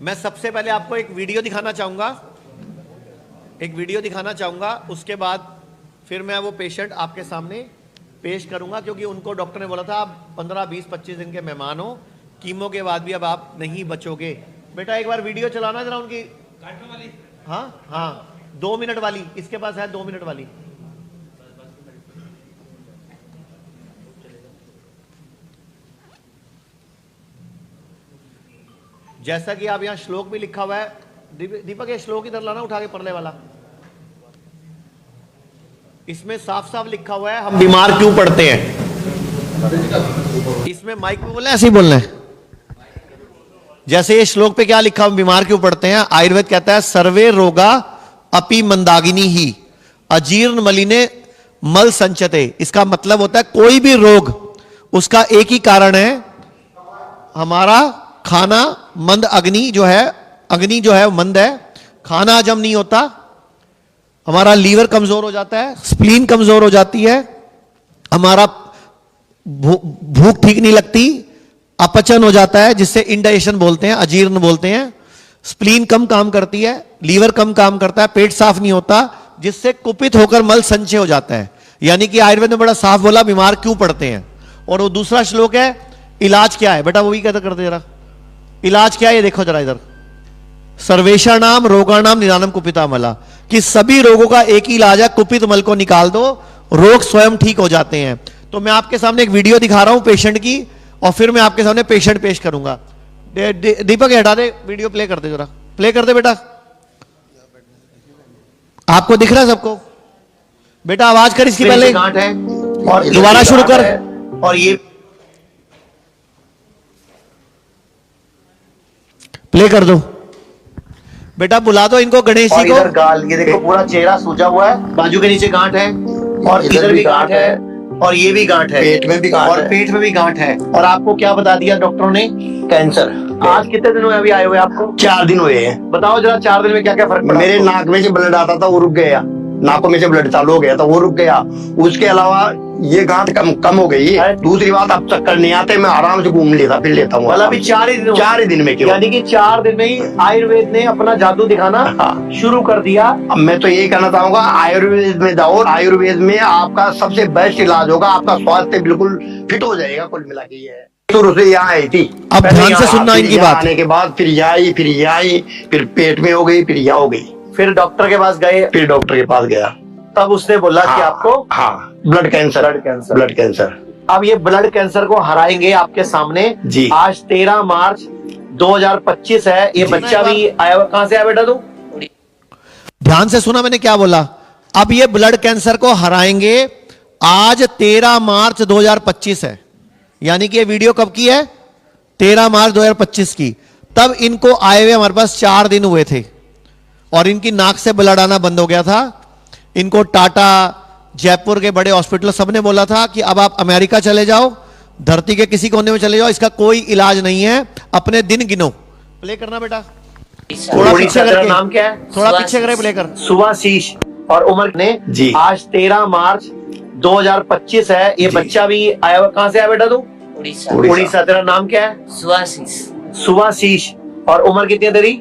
मैं सबसे पहले आपको एक वीडियो दिखाना चाहूंगा, उसके बाद फिर मैं वो पेशेंट आपके सामने पेश करूंगा, क्योंकि उनको डॉक्टर ने बोला था आप 15, 20, 25 दिन के मेहमान हो, कीमो के बाद भी अब आप नहीं बचोगे। बेटा एक बार वीडियो चलाना जरा उनकी वाली। हाँ 2 मिनट वाली, इसके पास है 2 मिनट वाली। जैसा कि आप यहां श्लोक भी लिखा हुआ है, दीपक ये श्लोक इधर लाना, उठा के परले वाला। इसमें साफ साफ लिखा हुआ है हम बीमार क्यों पड़ते हैं। इसमें माइक पे बोलना है, ऐसे ही बोलना है। जैसे ये श्लोक पे क्या लिखा, हम बीमार क्यों पड़ते हैं। आयुर्वेद कहता है सर्वे रोगा अपि मंदागिनी ही अजीर्ण मलिने मल संचते। इसका मतलब होता है कोई भी रोग उसका एक ही कारण है, हमारा खाना मंद अग्नि जो है मंद है, खाना हजम नहीं होता, हमारा लीवर कमजोर हो जाता है, स्प्लीन कमजोर हो जाती है, हमारा भूख ठीक नहीं लगती, अपचन हो जाता है जिससे इंडाइजेशन बोलते हैं, अजीर्ण बोलते हैं, स्प्लीन कम काम करती है, लीवर कम काम करता है, पेट साफ नहीं होता, जिससे कुपित होकर मल संचय हो जाता है। यानी कि आयुर्वेद में बड़ा साफ बोला बीमार क्यों पड़ते हैं। और वो दूसरा श्लोक है इलाज क्या है, बेटा वो भी कहता करते जरा, इलाज क्या है ये देखो जरा इधर। सर्वेषाणाम रोगाणाम निदानम कुपिता मला, कि सभी रोगों का एक ही इलाज है, कुपित मल को निकाल दो, रोग स्वयं ठीक हो जाते हैं। तो मैं आपके सामने एक वीडियो दिखा रहा हूं पेशेंट की, और फिर मैं आपके सामने पेशेंट पेश करूंगा। दीपक हटा दे, वीडियो प्ले कर दे, जरा प्ले कर दे बेटा। आपको दिख रहा है सबको? बेटा आवाज कर इसकी पहले, गांठ है और दोबारा शुरू कर। और ये प्ले कर दो बेटा, बुला दो इनको, गणेश जी को। गाल, ये देखो पूरा चेहरा सूजा हुआ है, बाजू के नीचे गांठ है, और इधर भी गांठ है, और ये भी गांठ है, पेट में भी गांठ है, और पेट में भी गांठ है। और आपको क्या बता दिया डॉक्टरों ने? कैंसर। आज कितने दिन हुए अभी आए हुए आपको? 4 दिन हुए हैं। बताओ जरा 4 दिन में क्या क्या फर्क पड़ा? मेरे नाक में से ब्लड आता था वो रुक गया, नाकों में से ब्लड चालू हो गया था वो रुक गया। उसके अलावा ये गांठ कम हो गई। दूसरी बात, अब चक्कर नहीं आते, मैं आराम से घूम लेता फिर लेता हूँ। मतलब अभी 4 ही दिन में क्यों? यानी कि 4 दिन में ही आयुर्वेद ने अपना जादू दिखाना शुरू कर दिया। अब मैं तो यही कहना चाहूंगा, आयुर्वेद में जाओ, आयुर्वेद में आपका सबसे बेस्ट इलाज होगा, आपका स्वास्थ्य बिल्कुल फिट हो जाएगा। कुल मिला के ये है। शुरू से यहाँ आई थी, अब ध्यान से सुनना इनकी बात। आने के बाद फिर यहाँ आई, फिर पेट में हो गई, फिर यहाँ हो गई, फिर डॉक्टर के पास गए, फिर डॉक्टर के पास गया, तब उसने बोला कि आपको ब्लड कैंसर। अब ये ब्लड कैंसर को हराएंगे आपके सामने जी। आज 13 मार्च 2025 है। ये बच्चा भी आया, कहां से आया बेटा तू? ध्यान से सुना मैंने क्या बोला। अब ये ब्लड कैंसर को हराएंगे, आज 13 मार्च 2025 है। यानी कि ये वीडियो कब की है? 13 मार्च 2025 की। तब इनको आए हुए हमारे पास 4 दिन हुए थे, और इनकी नाक से ब्लड आना बंद हो गया था। इनको टाटा, जयपुर के बड़े हॉस्पिटल सबने बोला था कि अब आप अमेरिका चले जाओ, धरती के किसी कोने में चले जाओ, इसका कोई इलाज नहीं है, अपने दिन गिनो। प्ले करना बेटा, थोड़ा पीछे करके। नाम क्या है? थोड़ा पीछे करे, प्ले कर। सुभाशीष। और उम्र ने जी आज 13 मार्च 2025 है। ये बच्चा भी आया, कहां से आया बेटा तू? उड़ीसा। तेरा नाम क्या है? सुभाशीष। और उम्र कितनी है तेरी?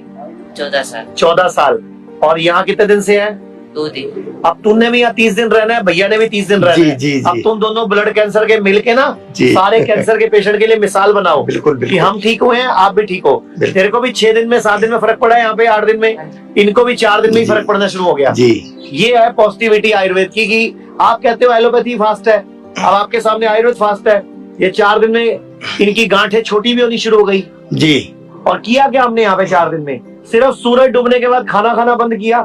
14 साल। और यहाँ कितने दिन से है? 2 दिन। अब तुमने भी यहाँ 30 दिन रहना है, भैया ने भी 30 दिन रहना है। जी। अब तुम दोनों ब्लड कैंसर के मिलके ना सारे कैंसर के पेशेंट के लिए मिसाल बनाओ। बिल्कुल कि हम ठीक हुए हैं, आप भी ठीक हो। तेरे को भी 6 दिन में, 7 दिन में फर्क पड़ा है, यहाँ पे 8 दिन में, इनको भी 4 दिन में ही फर्क पड़ना शुरू हो गया जी। ये है पॉजिटिविटी आयुर्वेद की, कि आप कहते हो एलोपैथी फास्ट है, अब आपके सामने आयुर्वेद फास्ट है। ये 4 दिन में इनकी गांठें छोटी भी होनी शुरू हो गई जी। और किया क्या हमने यहाँ पे 4 दिन में? सिर्फ सूरज डूबने के बाद खाना खाना बंद किया,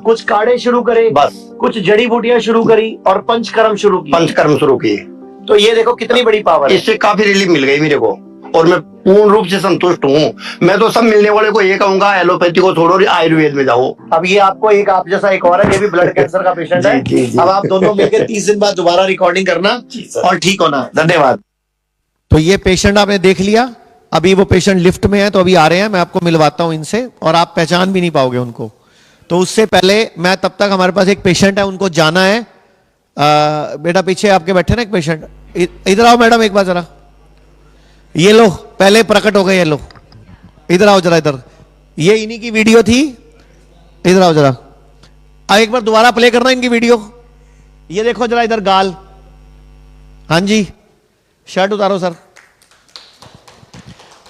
कुछ काढ़े शुरू करे, बस कुछ जड़ी बूटियां शुरू करी, और पंचकर्म शुरू किए। तो ये देखो कितनी बड़ी पावर है। इससे काफी रिलीफ मिल गई मेरे को, और मैं पूर्ण रूप से संतुष्ट हूँ। मैं तो सब मिलने वाले को ये कहूंगा, एलोपैथी को छोड़ो, आयुर्वेद में जाओ। अब ये आपको एक आप जैसा एक और है, ये भी ब्लड कैंसर का पेशेंट है। अब आप दोनों मिलकर 30 दिन बाद दोबारा रिकॉर्डिंग करना और ठीक होना। धन्यवाद। तो ये पेशेंट आपने देख लिया। अभी वो पेशेंट लिफ्ट में है, तो अभी आ रहे हैं, मैं आपको मिलवाता हूं इनसे, और आप पहचान भी नहीं पाओगे उनको। तो उससे पहले मैं, तब तक हमारे पास एक पेशेंट है, उनको जाना है। बेटा पीछे आपके बैठे ना एक पेशेंट, इधर आओ मैडम एक बार जरा। ये लो, पहले प्रकट हो गए, ये लो, इधर आओ जरा इधर। ये इन्हीं की वीडियो थी। इधर आओ जरा, एक बार दोबारा प्ले करना इनकी वीडियो। ये देखो जरा इधर गाल। हाँ जी, शर्ट उतारो सर।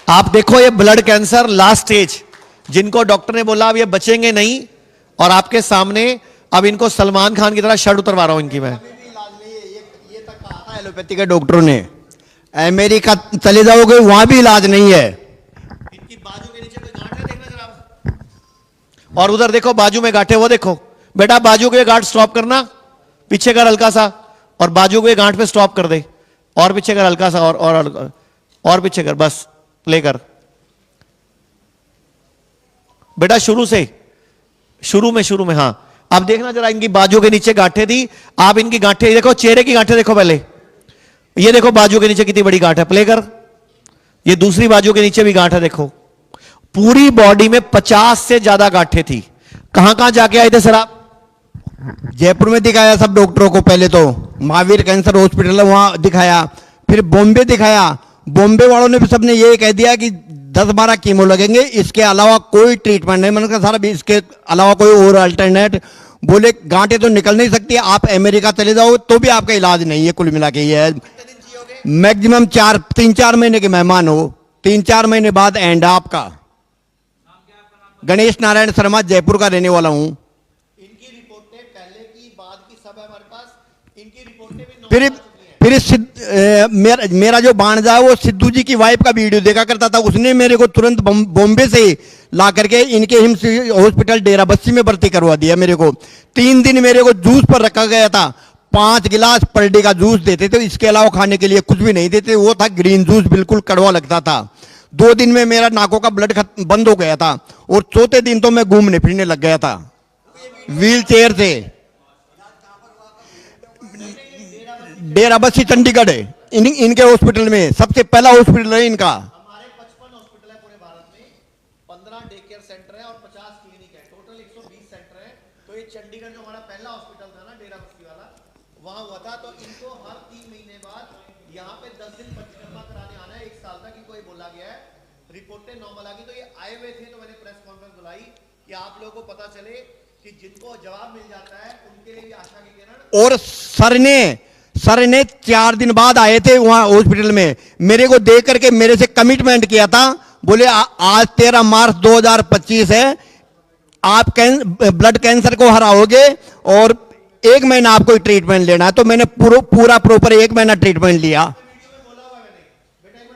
आप देखो ये ब्लड कैंसर लास्ट स्टेज, जिनको डॉक्टर ने बोला अब ये बचेंगे नहीं, और आपके सामने अब इनको सलमान खान की तरह शर्ट उतरवा रहा हूं इनकी मैं। ये तक कहा था एलोपैथी के डॉक्टरों ने, अमेरिका चले जाओगे वहां भी इलाज नहीं है। इनकी बाजू के नीचे कोई गांठ है, देखना जरा आप। और उधर देखो बाजू में गांठ है, वो देखो बेटा, बाजू के गांठ स्टॉप करना, पीछे कर हल्का सा, और बाजू के गांठ पे स्टॉप कर दे, और पीछे कर हल्का सा, और पीछे कर, बस प्ले कर बेटा, शुरू में हाँ। अब देखना जरा, इनकी बाजू के नीचे गांठें थी, आप इनकी गांठें देखो, चेहरे की गांठें देखो पहले, ये देखो बाजू के नीचे कितनी बड़ी गांठ है, प्ले कर। ये दूसरी बाजू के नीचे भी गांठ है, देखो पूरी बॉडी में 50 से ज्यादा गांठें थी। कहां कहां जाके आए थे सर आप? जयपुर में दिखाया सब डॉक्टरों को, पहले तो महावीर कैंसर हॉस्पिटल है वहां दिखाया, फिर बॉम्बे दिखाया। बॉम्बे वालों ने भी सबने ये कह दिया कि 10-12 कीमो लगेंगे, इसके अलावा कोई ट्रीटमेंट नहीं। मैंने कहा सारा भी इसके अलावा कोई और अल्टरनेट, बोले गांठें तो निकल नहीं सकती, आप अमेरिका चले जाओ तो भी आपका इलाज नहीं है। कुल मिला के ये है मैक्सिमम 3-4 महीने के मेहमान हो, 3-4 महीने बाद एंड आपका। गणेश नारायण शर्मा, जयपुर का रहने वाला हूं। इनकी रिपोर्टें पहले की बाद की सब है हमारे पास, इनकी रिपोर्टें भी फिर मेरा जो भांजा है वो सिद्धू जी की वाइफ का वीडियो देखा करता था, उसने मेरे को तुरंत बॉम्बे से ला करके इनके हिम्स हॉस्पिटल डेराबस्सी में भर्ती करवा दिया। मेरे को 3 दिन मेरे को जूस पर रखा गया था, 5 गिलास पर डे का जूस देते थे, इसके अलावा खाने के लिए कुछ भी नहीं देते। वो था ग्रीन जूस, बिल्कुल कड़वा लगता था। 2 दिन में मेरा नाकों का ब्लड बंद हो गया था, और चौथे दिन तो मैं घूमने फिरने लग गया था व्हील चेयर से। डेराबस्सी चंडीगढ़ है, इनके हॉस्पिटल में सबसे पहला हॉस्पिटल है इनका। हमारे 55 हॉस्पिटल है पूरे भारत में, 15 डे केयर सेंटर है और 50 क्लिनिक है, टोटल 120 सेंटर है। तो ये चंडीगढ़ जो हमारा पहला हॉस्पिटल था ना डेराबस्सी वाला, वहां हुआ था। तो इनको हर 3 महीने बाद यहाँ पे 10 दिन पंचकर्मा कराने आना है, 1 साल तक ही कोई बोला गया है। रिपोर्टें नॉर्मल आ गई, तो ये आए हुए थे, तो मैंने प्रेस कॉन्फ्रेंस बुलाई कि आप लोगों को पता चले कि जिनको जवाब मिल जाता है उनके लिए भी आशा की किरण। और सर ने 4 दिन बाद आए थे वहां हॉस्पिटल में, मेरे को देख करके मेरे से कमिटमेंट किया था, बोले आज 13 मार्च 2025 है, आप ब्लड कैंसर को हराओगे और 1 महीना आपको ट्रीटमेंट लेना है। तो मैंने पूरा प्रॉपर 1 महीना ट्रीटमेंट लिया।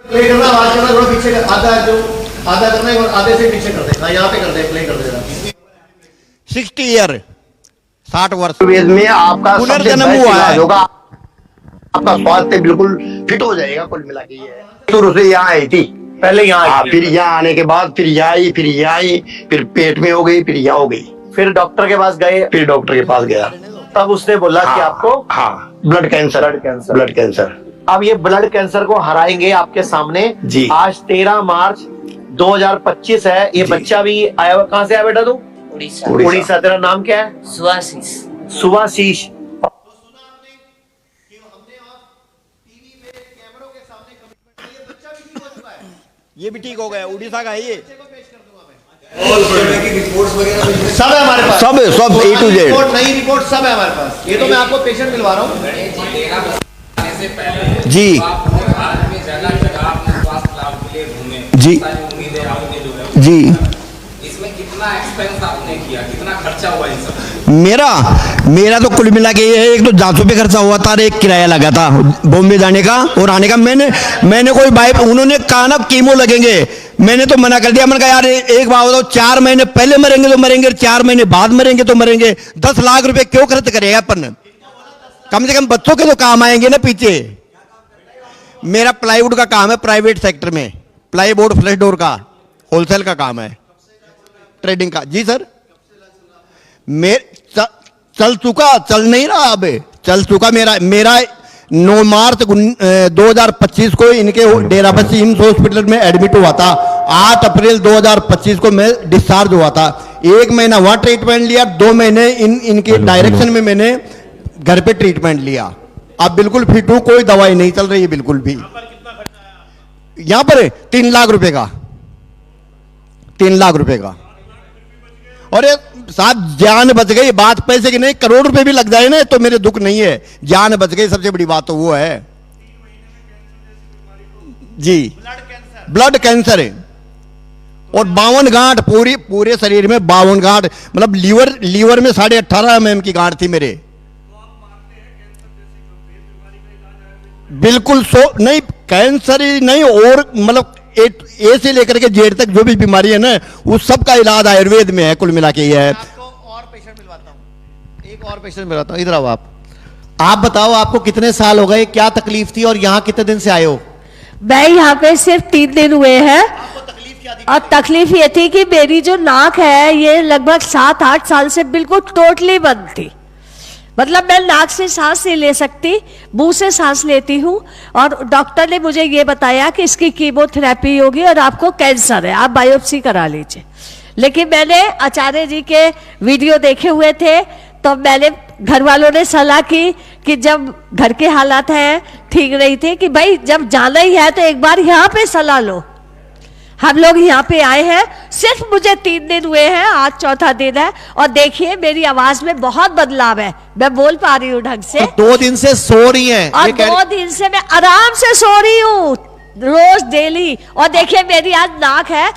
प्ले करना, आवाज करना, थोड़ा पीछे कर, आधा करना और आधे से पीछे कर दे। हाँ यहाँ पे कर दे, प्ले कर दे जरा। 60 ईयर, 60 वर्ष में आपका पुनर्जन्म हुआ है, होगा, आपका स्वास्थ्य बिल्कुल फिट हो जाएगा। कुल मिला के ये शुरू से यहाँ आई थी, पहले यहाँ, फिर यहाँ आने के बाद फिर यहाँ आई, फिर पेट में हो गई, फिर यहाँ हो गई, फिर डॉक्टर के पास गए, फिर डॉक्टर के पास गया, तब उसने बोला कि आपको ब्लड कैंसर। अब ये ब्लड कैंसर को हराएंगे आपके सामने जी। आज 13 मार्च 2025 है। ये बच्चा भी आया हुआ, कहाँ से आया बेटा तू? उड़ीसा। तेरा नाम क्या है? सुभाशीष। ये भी ठीक हो गया, उड़ीसा का है ये। सब है हमारे पास, सब A to Z, रिपोर्ट नई रिपोर्ट सब है हमारे पास। ये तो मैं आपको पेशेंट मिलवा रहा हूँ जी जी जी। इसमें कितना एक्सपेंस आपने किया, कितना खर्चा हुआ इन सब? मेरा तो कुल मिला के ये है, एक तो जांचों पे खर्चा हुआ था और एक किराया लगा था बॉम्बे जाने का और आने का। मैंने कोई भाई, उन्होंने कहा ना कीमो लगेंगे, मैंने तो मना कर दिया। मैंने कहा यार एक बात बताओ, 4 महीने पहले मरेंगे तो मरेंगे, 4 महीने बाद मरेंगे तो मरेंगे, 10 लाख रुपए क्यों खर्च करेगा अपन? कम से कम बच्चों के तो काम आएंगे ना पीछे। मेरा प्लाईवुड का काम है, प्राइवेट सेक्टर में प्लाईबोर्ड फ्लैश डोर का होलसेल का काम है, ट्रेडिंग का। जी सर, चल नहीं रहा, अब चल चुका। मेरा 9 मार्च 2025 को इनके डेराबस्सी हिम्स हॉस्पिटल में एडमिट हुआ था। 8 अप्रैल 2025 को मैं डिस्चार्ज हुआ था। 1 महीना वहां ट्रीटमेंट लिया, 2 महीने इनके डायरेक्शन में मैंने घर पे ट्रीटमेंट लिया। अब बिल्कुल फिट हूं, कोई दवाई नहीं चल रही है बिल्कुल भी। यहाँ पर 3 लाख रुपए का, 3 लाख रुपए का। और ये साहब जान बच गई, बात पैसे की नहीं, करोड़ रुपए भी लग जाए ना तो मेरे दुख नहीं है, जान बच गई, सबसे बड़ी बात तो वो है जी। ब्लड कैंसर है और 52 गांठ, पूरे शरीर में 52 गांठ, मतलब लीवर में 18.5 mm की गांठ थी मेरे। बिल्कुल नहीं, कैंसर ही नहीं, और मतलब ए से लेकर के जेड तक जो भी बीमारी है ना, उस सब का इलाज आयुर्वेद में है, कुल मिला के ये है। आपको और पेशेंट मिलवाता हूं, एक और पेशेंट मिलवाता हूं, इधर आओ आप बताओ आपको कितने साल हो गए, क्या तकलीफ थी और यहाँ कितने दिन से आए हो? मैं यहाँ पे सिर्फ 3 दिन हुए हैं। और तकलीफ ये थी कि मेरी जो नाक है ये लगभग 7-8 साल से बिल्कुल टोटली बंद थी, मतलब मैं नाक से सांस नहीं ले सकती, मुंह से सांस लेती हूँ। और डॉक्टर ने मुझे ये बताया कि इसकी कीमोथेरेपी होगी और आपको कैंसर है, आप बायोप्सी करा लीजिए। लेकिन मैंने आचार्य जी के वीडियो देखे हुए थे, तो मैंने घर वालों ने सलाह की कि जब घर के हालात हैं ठीक नहीं थे, कि भाई जब जाना ही है तो एक बार यहाँ पे सलाह लो। हम लोग यहाँ पे आए हैं, सिर्फ मुझे 3 दिन हुए हैं, आज 4था दिन है, और देखिए मेरी आवाज में बहुत बदलाव है, मैं बोल पा रही हूँ ढंग से। 2 दिन से सो रही हैं, और 2 दिन से मैं आराम से सो रही हूँ, रोज डेली। और देखिए मेरी आज नाक है,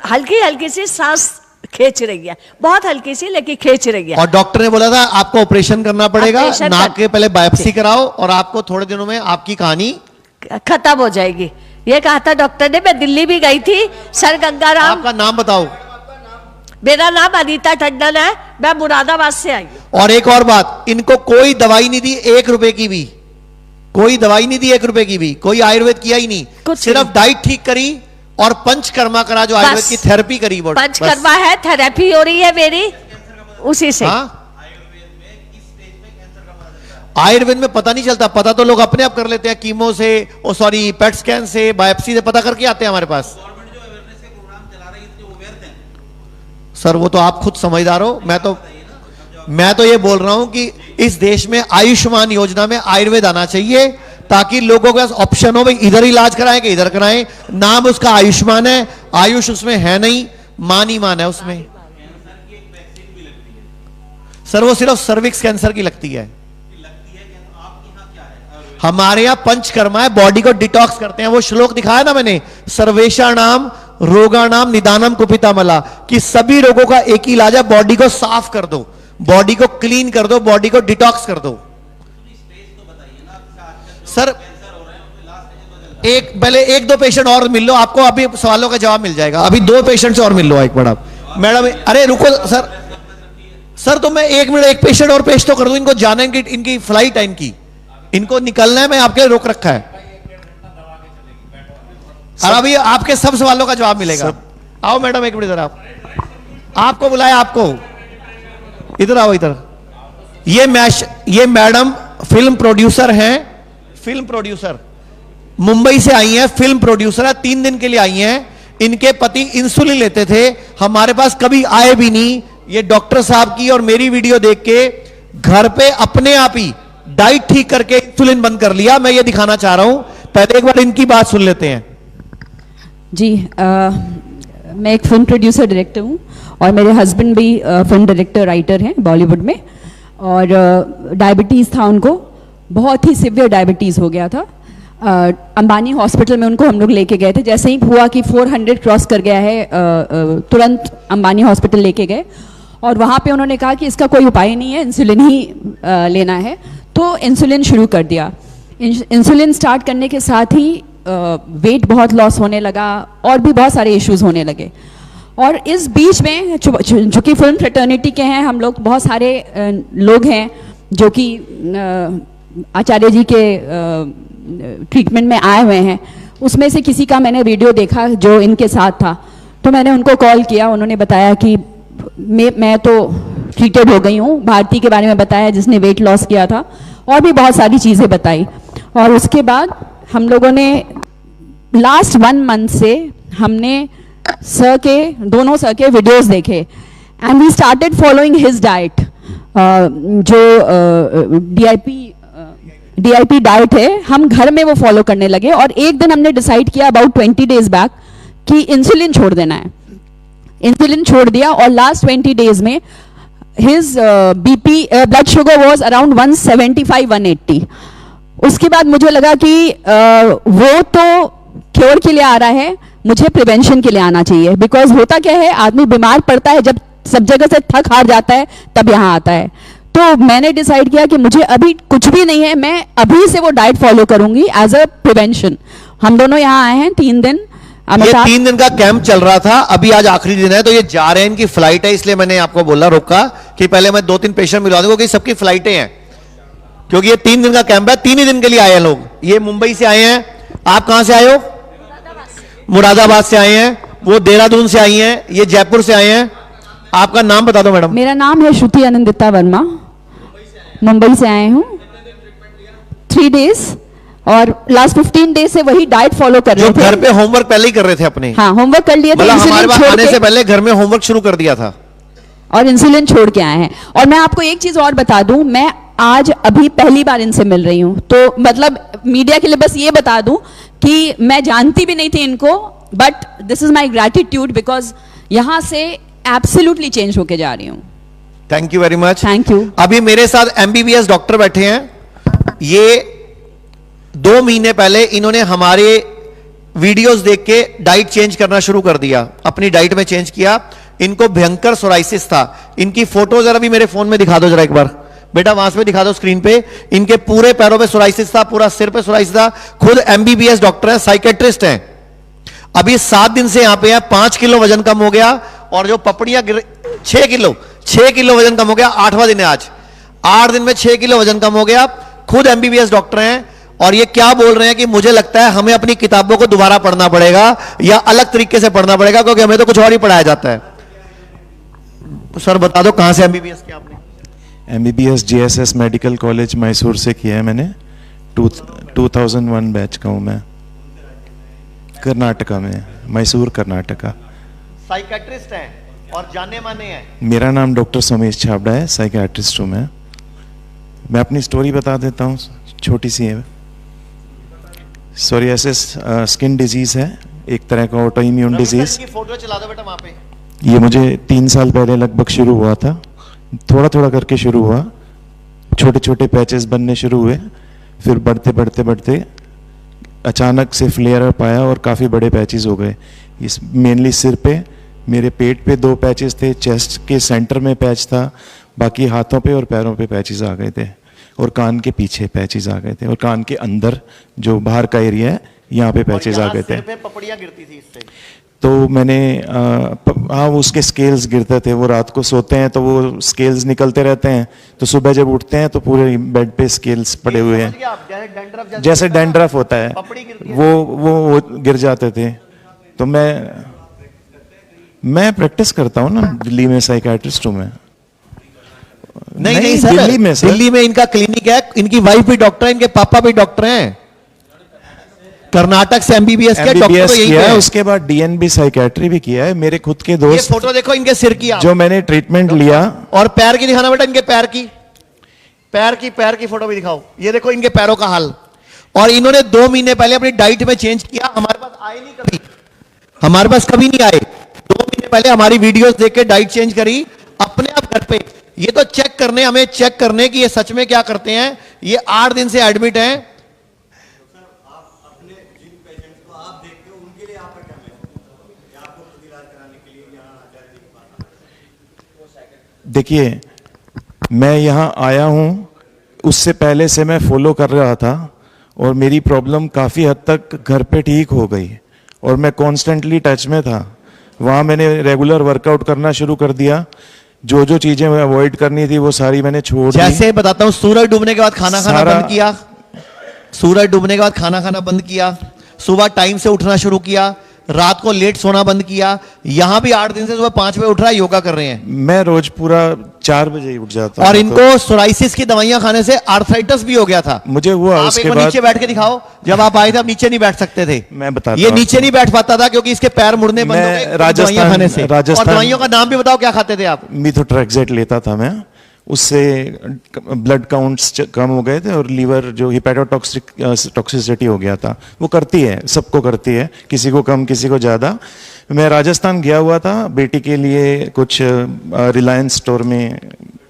हल्की हल्की सी सांस खींच रही है, बहुत हल्की सी लेकिन खींच रही है। और डॉक्टर ने बोला था आपको ऑपरेशन करना पड़ेगा, ऑपरेशन नाक के पहले बायोप्सी कराओ और आपको थोड़े दिनों में आपकी कहानी खत्म हो जाएगी, ये कहा था डॉक्टर ने। मैं दिल्ली भी गई थी, सर गंगाराम। आपका नाम बताओ? मेरा नाम अनीता टंडन है, मैं मुरादाबाद से आई हूं। और एक और बात, इनको कोई दवाई नहीं दी 1 रुपए की भी, कोई दवाई नहीं दी 1 रुपए की भी, कोई आयुर्वेद किया ही नहीं, सिर्फ डाइट ठीक करी और पंचकर्मा करा, जो आयुर्वेद की थेरेपी करी। पंचकर्मा है, थेरेपी हो रही है मेरी उसी से। आयुर्वेद में पता नहीं चलता, पता तो लोग अपने आप कर लेते हैं, कीमो से, पेट स्कैन से, बायोप्सी से पता करके आते हैं हमारे पास। सर वो तो आप खुद समझदार हो, मैं तो ये बोल रहा हूं कि इस देश में आयुष्मान योजना में आयुर्वेद आना चाहिए, ताकि लोगों के पास ऑप्शन हो, भाई इधर इलाज कराएं कि इधर कराएं। नाम उसका आयुष्मान है, आयुष उसमें है नहीं, मान ही मान है उसमें। सर वो सिर्फ सर्विक्स कैंसर की लगती है। हमारे यहां पंचकर्मा है, बॉडी को डिटॉक्स करते हैं। वो श्लोक दिखाया ना मैंने, सर्वेषाणाम रोगाणाम निदानम कुपितामला, कि सभी रोगों का एक ही इलाज है, बॉडी को साफ कर दो, बॉडी को क्लीन कर दो, बॉडी को डिटॉक्स कर दो। सर पहले 1-2 पेशेंट और मिल लो, आपको अभी सवालों का जवाब मिल जाएगा। अभी 2 पेशेंट से और मिल लो एक बार आप। मैडम अरे रुको सर तो मैं 1 मिनट, 1 पेशेंट और पेश तो कर दूं, इनको जाना है, इनकी फ्लाइट है, इनको निकलना है, मैं आपके लिए रोक रखा है। और अभी आपके सब सवालों का जवाब मिलेगा। आओ मैडम 1 मिनट इधर, आपको बुलाया, आपको इधर आओ, इधर। ये मैडम फिल्म प्रोड्यूसर हैं, फिल्म प्रोड्यूसर मुंबई से आई हैं, फिल्म प्रोड्यूसर है, 3 दिन के लिए आई हैं। इनके पति इंसुलिन लेते थे, हमारे पास कभी आए भी नहीं। ये डॉक्टर साहब की और मेरी वीडियो देख के घर पे अपने आप ही डाइट ठीक करके इंसुलिन बंद कर लिया। मैं ये दिखाना चाह रहा हूं, पहले एक बार इनकी बात सुन लेते हैं। जी मैं एक फिल्म प्रोड्यूसर डायरेक्टर हूँ और मेरे हस्बैंड भी फिल्म डायरेक्टर राइटर हैं बॉलीवुड में। और डायबिटीज़ था उनको, बहुत ही सिवियर डायबिटीज़ हो गया था। अंबानी हॉस्पिटल में उनको हम लोग लेके गए थे, जैसे ही हुआ कि 400 क्रॉस कर गया है तुरंत अंबानी हॉस्पिटल लेके गए और वहाँ पे उन्होंने कहा कि इसका कोई उपाय नहीं है, इंसुलिन ही लेना है। तो इंसुलिन शुरू कर दिया। इंसुलिन स्टार्ट करने के साथ ही वेट बहुत लॉस होने लगा और भी बहुत सारे इश्यूज होने लगे। और इस बीच में जो कि फिल्म फ्रेटर्निटी के हैं हम लोग, बहुत सारे लोग हैं जो कि आचार्य जी के ट्रीटमेंट में आए हुए हैं। उसमें से किसी का मैंने वीडियो देखा जो इनके साथ था, तो मैंने उनको कॉल किया। उन्होंने बताया कि मैं तो ट्रीटेड हो गई हूँ। भारती के बारे में बताया जिसने वेट लॉस किया था, और भी बहुत सारी चीज़ें बताई। और उसके बाद हम लोगों ने लास्ट 1 मंथ से हमने दोनों सर के वीडियोस देखे and we started following his diet. जो DIP डाइट है, हम घर में वो फॉलो करने लगे। और एक दिन हमने डिसाइड किया अबाउट 20 डेज बैक कि इंसुलिन छोड़ देना है। इंसुलिन छोड़ दिया और लास्ट 20 डेज में his BP blood sugar was around 175-180। उसके बाद मुझे लगा कि वो तो क्योर के लिए आ रहा है, मुझे प्रिवेंशन के लिए आना चाहिए। बिकॉज होता क्या है, आदमी बीमार पड़ता है जब सब जगह से थक हार जाता है, तब यहाँ आता है। तो मैंने डिसाइड किया कि मुझे अभी कुछ भी नहीं है, मैं अभी से वो डाइट फॉलो करूंगी एज अ प्रिवेंशन। हम दोनों यहाँ आए हैं 3 दिन। ये 3 दिन का कैंप चल रहा था, अभी आज आखिरी दिन है, तो ये जा रहे हैं, इनकी फ्लाइट है, इसलिए मैंने आपको बोला, रोका कि पहले मैं 2-3 पेशेंट मिलवा दूं, क्योंकि सबकी फ्लाइटें हैं, क्योंकि ये 3 दिन का कैंप है, 3 ही दिन के लिए आए हैं लोग। ये मुंबई से आए हैं, आप कहां से आए हो? मुरादाबाद से आए हैं, वो देहरादून से आई हैं, ये जयपुर से आए हैं। आपका नाम बता दो मैडम। मेरा नाम है श्रुति आनंदिता वर्मा, मुंबई से आए हूँ। 3 डेज और लास्ट 15 डेज से वही डाइट फॉलो कर रहे जो थे। घर पे होमवर्क पहले ही कर रहे थे अपने। हाँ, होमवर्क कर लिए थे, मतलब हमारे इंसुलिन पास छोड़ आने के से पहले घर में होमवर्क शुरू कर दिया था और इंसुलिन छोड़ के आए हैं। और मैं आपको एक चीज और बता दूं, मैं आज अभी पहली बार इनसे मिल रही हूं, तो मतलब मीडिया के लिए बस ये बता दूं कि मैं जानती भी नहीं थी इनको, but this is my gratitude because यहां से एब्सोल्युटली चेंज होके जा रही हूं। Thank you very much. Thank you. अभी मेरे साथ एमबीबीएस डॉक्टर बैठे हैं। ये 2 महीने पहले इन्होंने हमारे वीडियोस देख के डाइट चेंज करना शुरू कर दिया, अपनी डाइट में चेंज किया। इनको भयंकर सोराइसिस था। इनकी फोटो जरा भी मेरे फोन में दिखा दो जरा एक बार बेटा, वहां से दिखा दो स्क्रीन पे। इनके पूरे पैरों पे सोराइसिस था, पूरा सिर पे सोराइसिस था। खुद एमबीबीएस डॉक्टर है, साइकेट्रिस्ट हैं। अभी 7 दिन से यहां पे है, 5 किलो वजन कम हो गया। और जो पपड़ियां 6 किलो वजन कम हो गया। 8वां दिन है आज, 8 दिन में 6 किलो वजन कम हो गया। खुद एमबीबीएस डॉक्टर हैं और ये क्या बोल रहे हैं कि मुझे लगता है हमें अपनी किताबों को दोबारा पढ़ना पड़ेगा या अलग तरीके से पढ़ना पड़ेगा, क्योंकि हमें तो कुछ और ही पढ़ाया जाता है। सर बता दो कहां से एमबीबीएस किया आपने? MBBS GSS medical college Mysore से किया है मैंने। 2001 बैच का हूँ मैं, कर्नाटका में, मैसूर कर्नाटका। साइकेट्रिस्ट हैं और जाने माने हैं। मेरा नाम डॉक्टर सोमेश छाबड़ा है, साइकेट्रिस्ट हूँ मैं अपनी स्टोरी बता देता हूँ, छोटी सी है। सोरियासिस स्किन डिजीज है, एक तरह का ऑटो इम्यून डिजीज। फोटो चला दो बेटा वहां पे। ये मुझे 3 साल पहले लगभग शुरू हुआ था, थोड़ा थोड़ा करके शुरू हुआ, छोटे छोटे पैचेस बनने शुरू हुए, फिर बढ़ते बढ़ते बढ़ते अचानक से फ्लेयर अप आया और काफ़ी बड़े पैचेस हो गए। इस मेनली सिर पे, मेरे पेट पे 2 पैचेस थे, चेस्ट के सेंटर में पैच था, बाकी हाथों पे और पैरों पे पैचेस आ गए थे, और कान के पीछे पैचेस आ गए थे, और कान के अंदर जो बाहर का एरिया है यहाँ पे पैचेस आ गए थे। पपड़ियां गिरती थी इससे। तो मैंने हाँ, उसके स्केल्स गिरते थे। वो रात को सोते हैं तो वो स्केल्स निकलते रहते हैं, तो सुबह जब उठते हैं तो पूरे बेड पे स्केल्स पड़े हुए हैं, जैसे डैंड्रफ होता है वो गिर जाते थे। तो मैं प्रैक्टिस करता हूँ ना, दिल्ली में साइकियाट्रिस्ट हूँ मैं। नहीं सर, दिल्ली में इनका क्लिनिक है, इनकी वाइफ भी डॉक्टर है, इनके पापा भी डॉक्टर हैं। कर्नाटक से एमबीबीएस किया, डॉक्टर तो यही किया है, है। उसके बाद डीएनबी साइकियाट्री भी किया है। मेरे खुद के दोस्त, ये फोटो देखो इनके सिर की, जो मैंने ट्रीटमेंट लिया। और पैर की दिखाना बेटा, इनके पैर की फोटो भी दिखाओ। ये देखो इनके पैरों का हाल। और इन्होंने 2 महीने पहले अपनी डाइट में चेंज किया। हमारे पास आए नहीं कभी, हमारे पास कभी नहीं आए। 2 महीने पहले हमारी वीडियोस देख के डाइट चेंज करी अपने आप घर पे। ये तो हमें चेक करने कि ये सच में क्या करते हैं। ये 8 दिन से एडमिट हैं। देखिए, मैं यहाँ आया हूँ, उससे पहले से मैं फॉलो कर रहा था और मेरी प्रॉब्लम काफ़ी हद तक घर पे ठीक हो गई, और मैं कॉन्स्टेंटली टच में था। वहाँ मैंने रेगुलर वर्कआउट करना शुरू कर दिया। जो जो चीज़ें मैं अवॉइड करनी थी वो सारी मैंने छोड़ दी। जैसे बताता हूँ, सूरज डूबने के बाद खाना खाना बंद किया, सूरज डूबने के बाद खाना खाना बंद किया, सुबह टाइम से उठना शुरू किया, रात को लेट सोना बंद किया। यहां भी 8 दिन से सुबह 5 बजे उठ रहा है, योगा कर रहे हैं। मैं रोज पूरा 4 बजे ही उठ जाता हूं। और इनको सोराइसिस की दवाइयां खाने से आर्थराइटिस भी हो गया था। मुझे हुआ आप उसके एक बाद। नीचे बैठ के दिखाओ, जब आप आए थे आप नीचे नहीं बैठ सकते थे। मैं बताता ये हूं नीचे नहीं बैठ पाता था क्योंकि इसके पैर मुड़ने बंद हो गए दवाइयां खाने से। और दवाइयों का नाम भी बताओ, क्या खाते थे आप? मिथोट्रेक्सेट लेता था मैं, उससे ब्लड काउंट्स कम हो गए थे और लीवर जो हिपैटोटॉक्सिसिटी हो गया था। वो करती है, सबको करती है, किसी को कम किसी को ज़्यादा। मैं राजस्थान गया हुआ था बेटी के लिए कुछ रिलायंस स्टोर में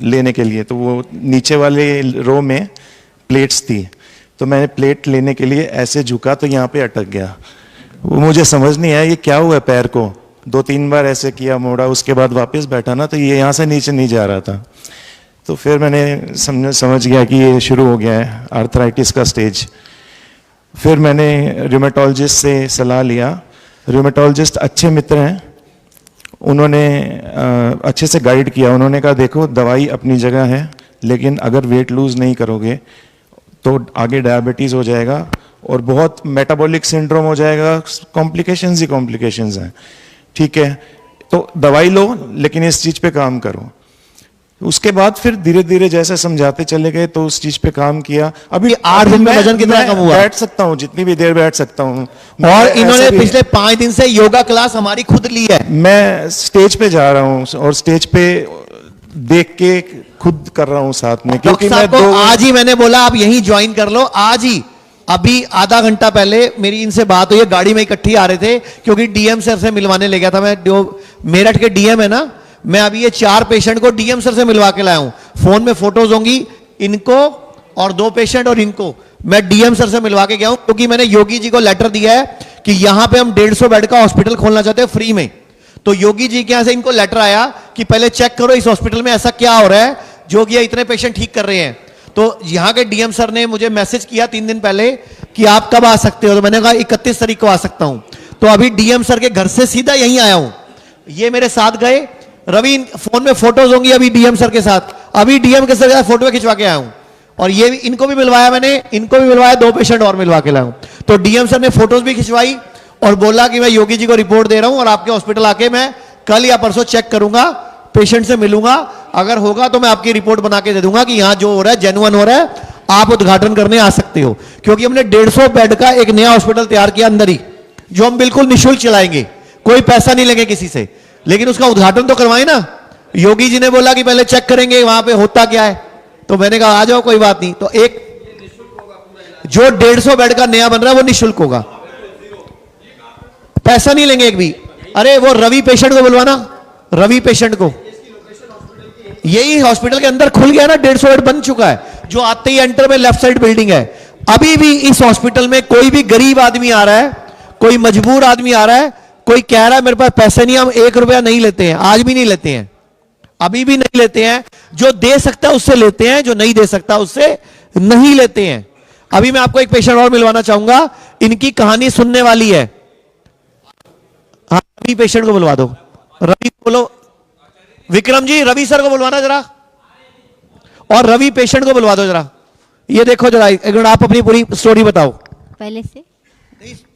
लेने के लिए, तो वो नीचे वाले रो में प्लेट्स थी, तो मैंने प्लेट लेने के लिए ऐसे झुका तो यहाँ पे अटक गया। वो मुझे समझ नहीं आया ये क्या हुआ पैर को, 2-3 बार ऐसे किया, मोड़ा, उसके बाद वापस बैठा ना तो ये यहाँ से नीचे नहीं जा रहा था। तो फिर मैंने समझ गया कि ये शुरू हो गया है आर्थराइटिस का स्टेज। फिर मैंने रूमेटोलॉजिस्ट से सलाह लिया। रूमेटोलॉजिस्ट अच्छे मित्र हैं, उन्होंने अच्छे से गाइड किया। उन्होंने कहा देखो दवाई अपनी जगह है, लेकिन अगर वेट लूज नहीं करोगे तो आगे डायबिटीज़ हो जाएगा और बहुत मेटाबॉलिक सिंड्रोम हो जाएगा, कॉम्प्लिकेशंस ही कॉम्प्लिकेशंस हैं। ठीक है, तो दवाई लो लेकिन इस चीज़ पे काम करो। उसके बाद फिर धीरे धीरे जैसे समझाते चले गए तो उस चीज पे काम किया। अभी 8 दिन में वजन कितना कम हुआ? बैठ सकता हूँ जितनी भी देर बैठ सकता हूँ। और इन्होंने पिछले 5 दिन से योगा क्लास हमारी खुद ली है। मैं स्टेज पे जा रहा हूँ और स्टेज पे देख के खुद कर रहा हूँ साथ में, क्योंकि मैं आज ही मैंने बोला आप यहीं ज्वाइन कर लो, आज ही। अभी आधा घंटा पहले मेरी इनसे बात हुई है, गाड़ी में इकट्ठी आ रहे थे क्योंकि डीएम सर से मिलवाने ले गया था मैं, जो मेरठ के डीएम है ना। मैं अभी ये 4 पेशेंट को डीएम सर से मिलवा के लाया हूं। फोन में फोटोज होंगी, इनको और 2 पेशेंट और इनको मैं डीएम सर से मिलवा के गया हूं, क्योंकि मैंने योगी जी को लेटर दिया है कि यहां पे हम 150 बेड का हॉस्पिटल खोलना चाहते हैं फ्री में। तो योगी जी के यहां से इनको लेटर आया कि पहले चेक करो इस हॉस्पिटल में ऐसा क्या हो रहा है जो कि इतने पेशेंट ठीक कर रहे हैं। तो यहां के डीएम सर ने मुझे मैसेज किया 3 दिन पहले कि आप कब आ सकते हो, तो मैंने कहा 31 तारीख को आ सकता हूं। तो अभी डीएम सर के घर से सीधा यहीं आया हूं। ये मेरे साथ गए, रवि फोन में फोटोज होंगी अभी डीएम सर के साथ, अभी डीएम के साथ फोटो खिंचवा के आया हूं। और ये भी इनको भी मिलवाया मैंने, इनको भी मिलवाया, 2 पेशेंट और मिलवा के लाया हूं। तो डीएम सर ने फोटोज भी खिंचवाई और बोला कि मैं योगी जी को रिपोर्ट दे रहा हूं और आपके हॉस्पिटल आके मैं कल या परसों चेक करूंगा, पेशेंट से मिलूंगा, अगर होगा तो मैं आपकी रिपोर्ट बना के दे दूंगा कि यहां जो हो रहा है जेन्युइन हो रहा है, आप उद्घाटन करने आ सकते हो। क्योंकि हमने 150 बेड का एक नया हॉस्पिटल तैयार किया अंदर ही, जो हम बिल्कुल निःशुल्क चलाएंगे, कोई पैसा नहीं लेंगे किसी से, लेकिन उसका उद्घाटन तो करवाए ना। योगी जी ने बोला कि पहले चेक करेंगे वहां पे होता क्या है, तो मैंने कहा आ जाओ कोई बात नहीं। तो एक जो 150 बेड का नया बन रहा है वो निःशुल्क होगा, पैसा नहीं लेंगे एक भी। अरे वो रवि पेशेंट को बुलवाना, रवि पेशेंट को, यही हॉस्पिटल के अंदर खुल गया ना, 150 बेड बन चुका है, जो आते ही एंटर में लेफ्ट साइड बिल्डिंग है। अभी भी इस हॉस्पिटल में कोई भी गरीब आदमी आ रहा है, कोई मजबूर आदमी आ रहा है, कोई कह रहा है मेरे पास पैसे नहीं, हम 1 रुपया नहीं लेते हैं, आज भी नहीं लेते हैं, अभी भी नहीं लेते हैं। जो दे सकता है उससे लेते हैं, जो नहीं दे सकता उससे नहीं लेते हैं। अभी मैं आपको एक पेशेंट और मिलवाना चाहूंगा, इनकी कहानी सुनने वाली है। हाँ, रवि पेशेंट को बुलवा दो, रवि बोलो, विक्रम जी रवि सर को बुलवाना जरा, और रवि पेशेंट को बुलवा दो जरा। ये देखो जरा, एक मिनट आप अपनी पूरी स्टोरी बताओ, पहले से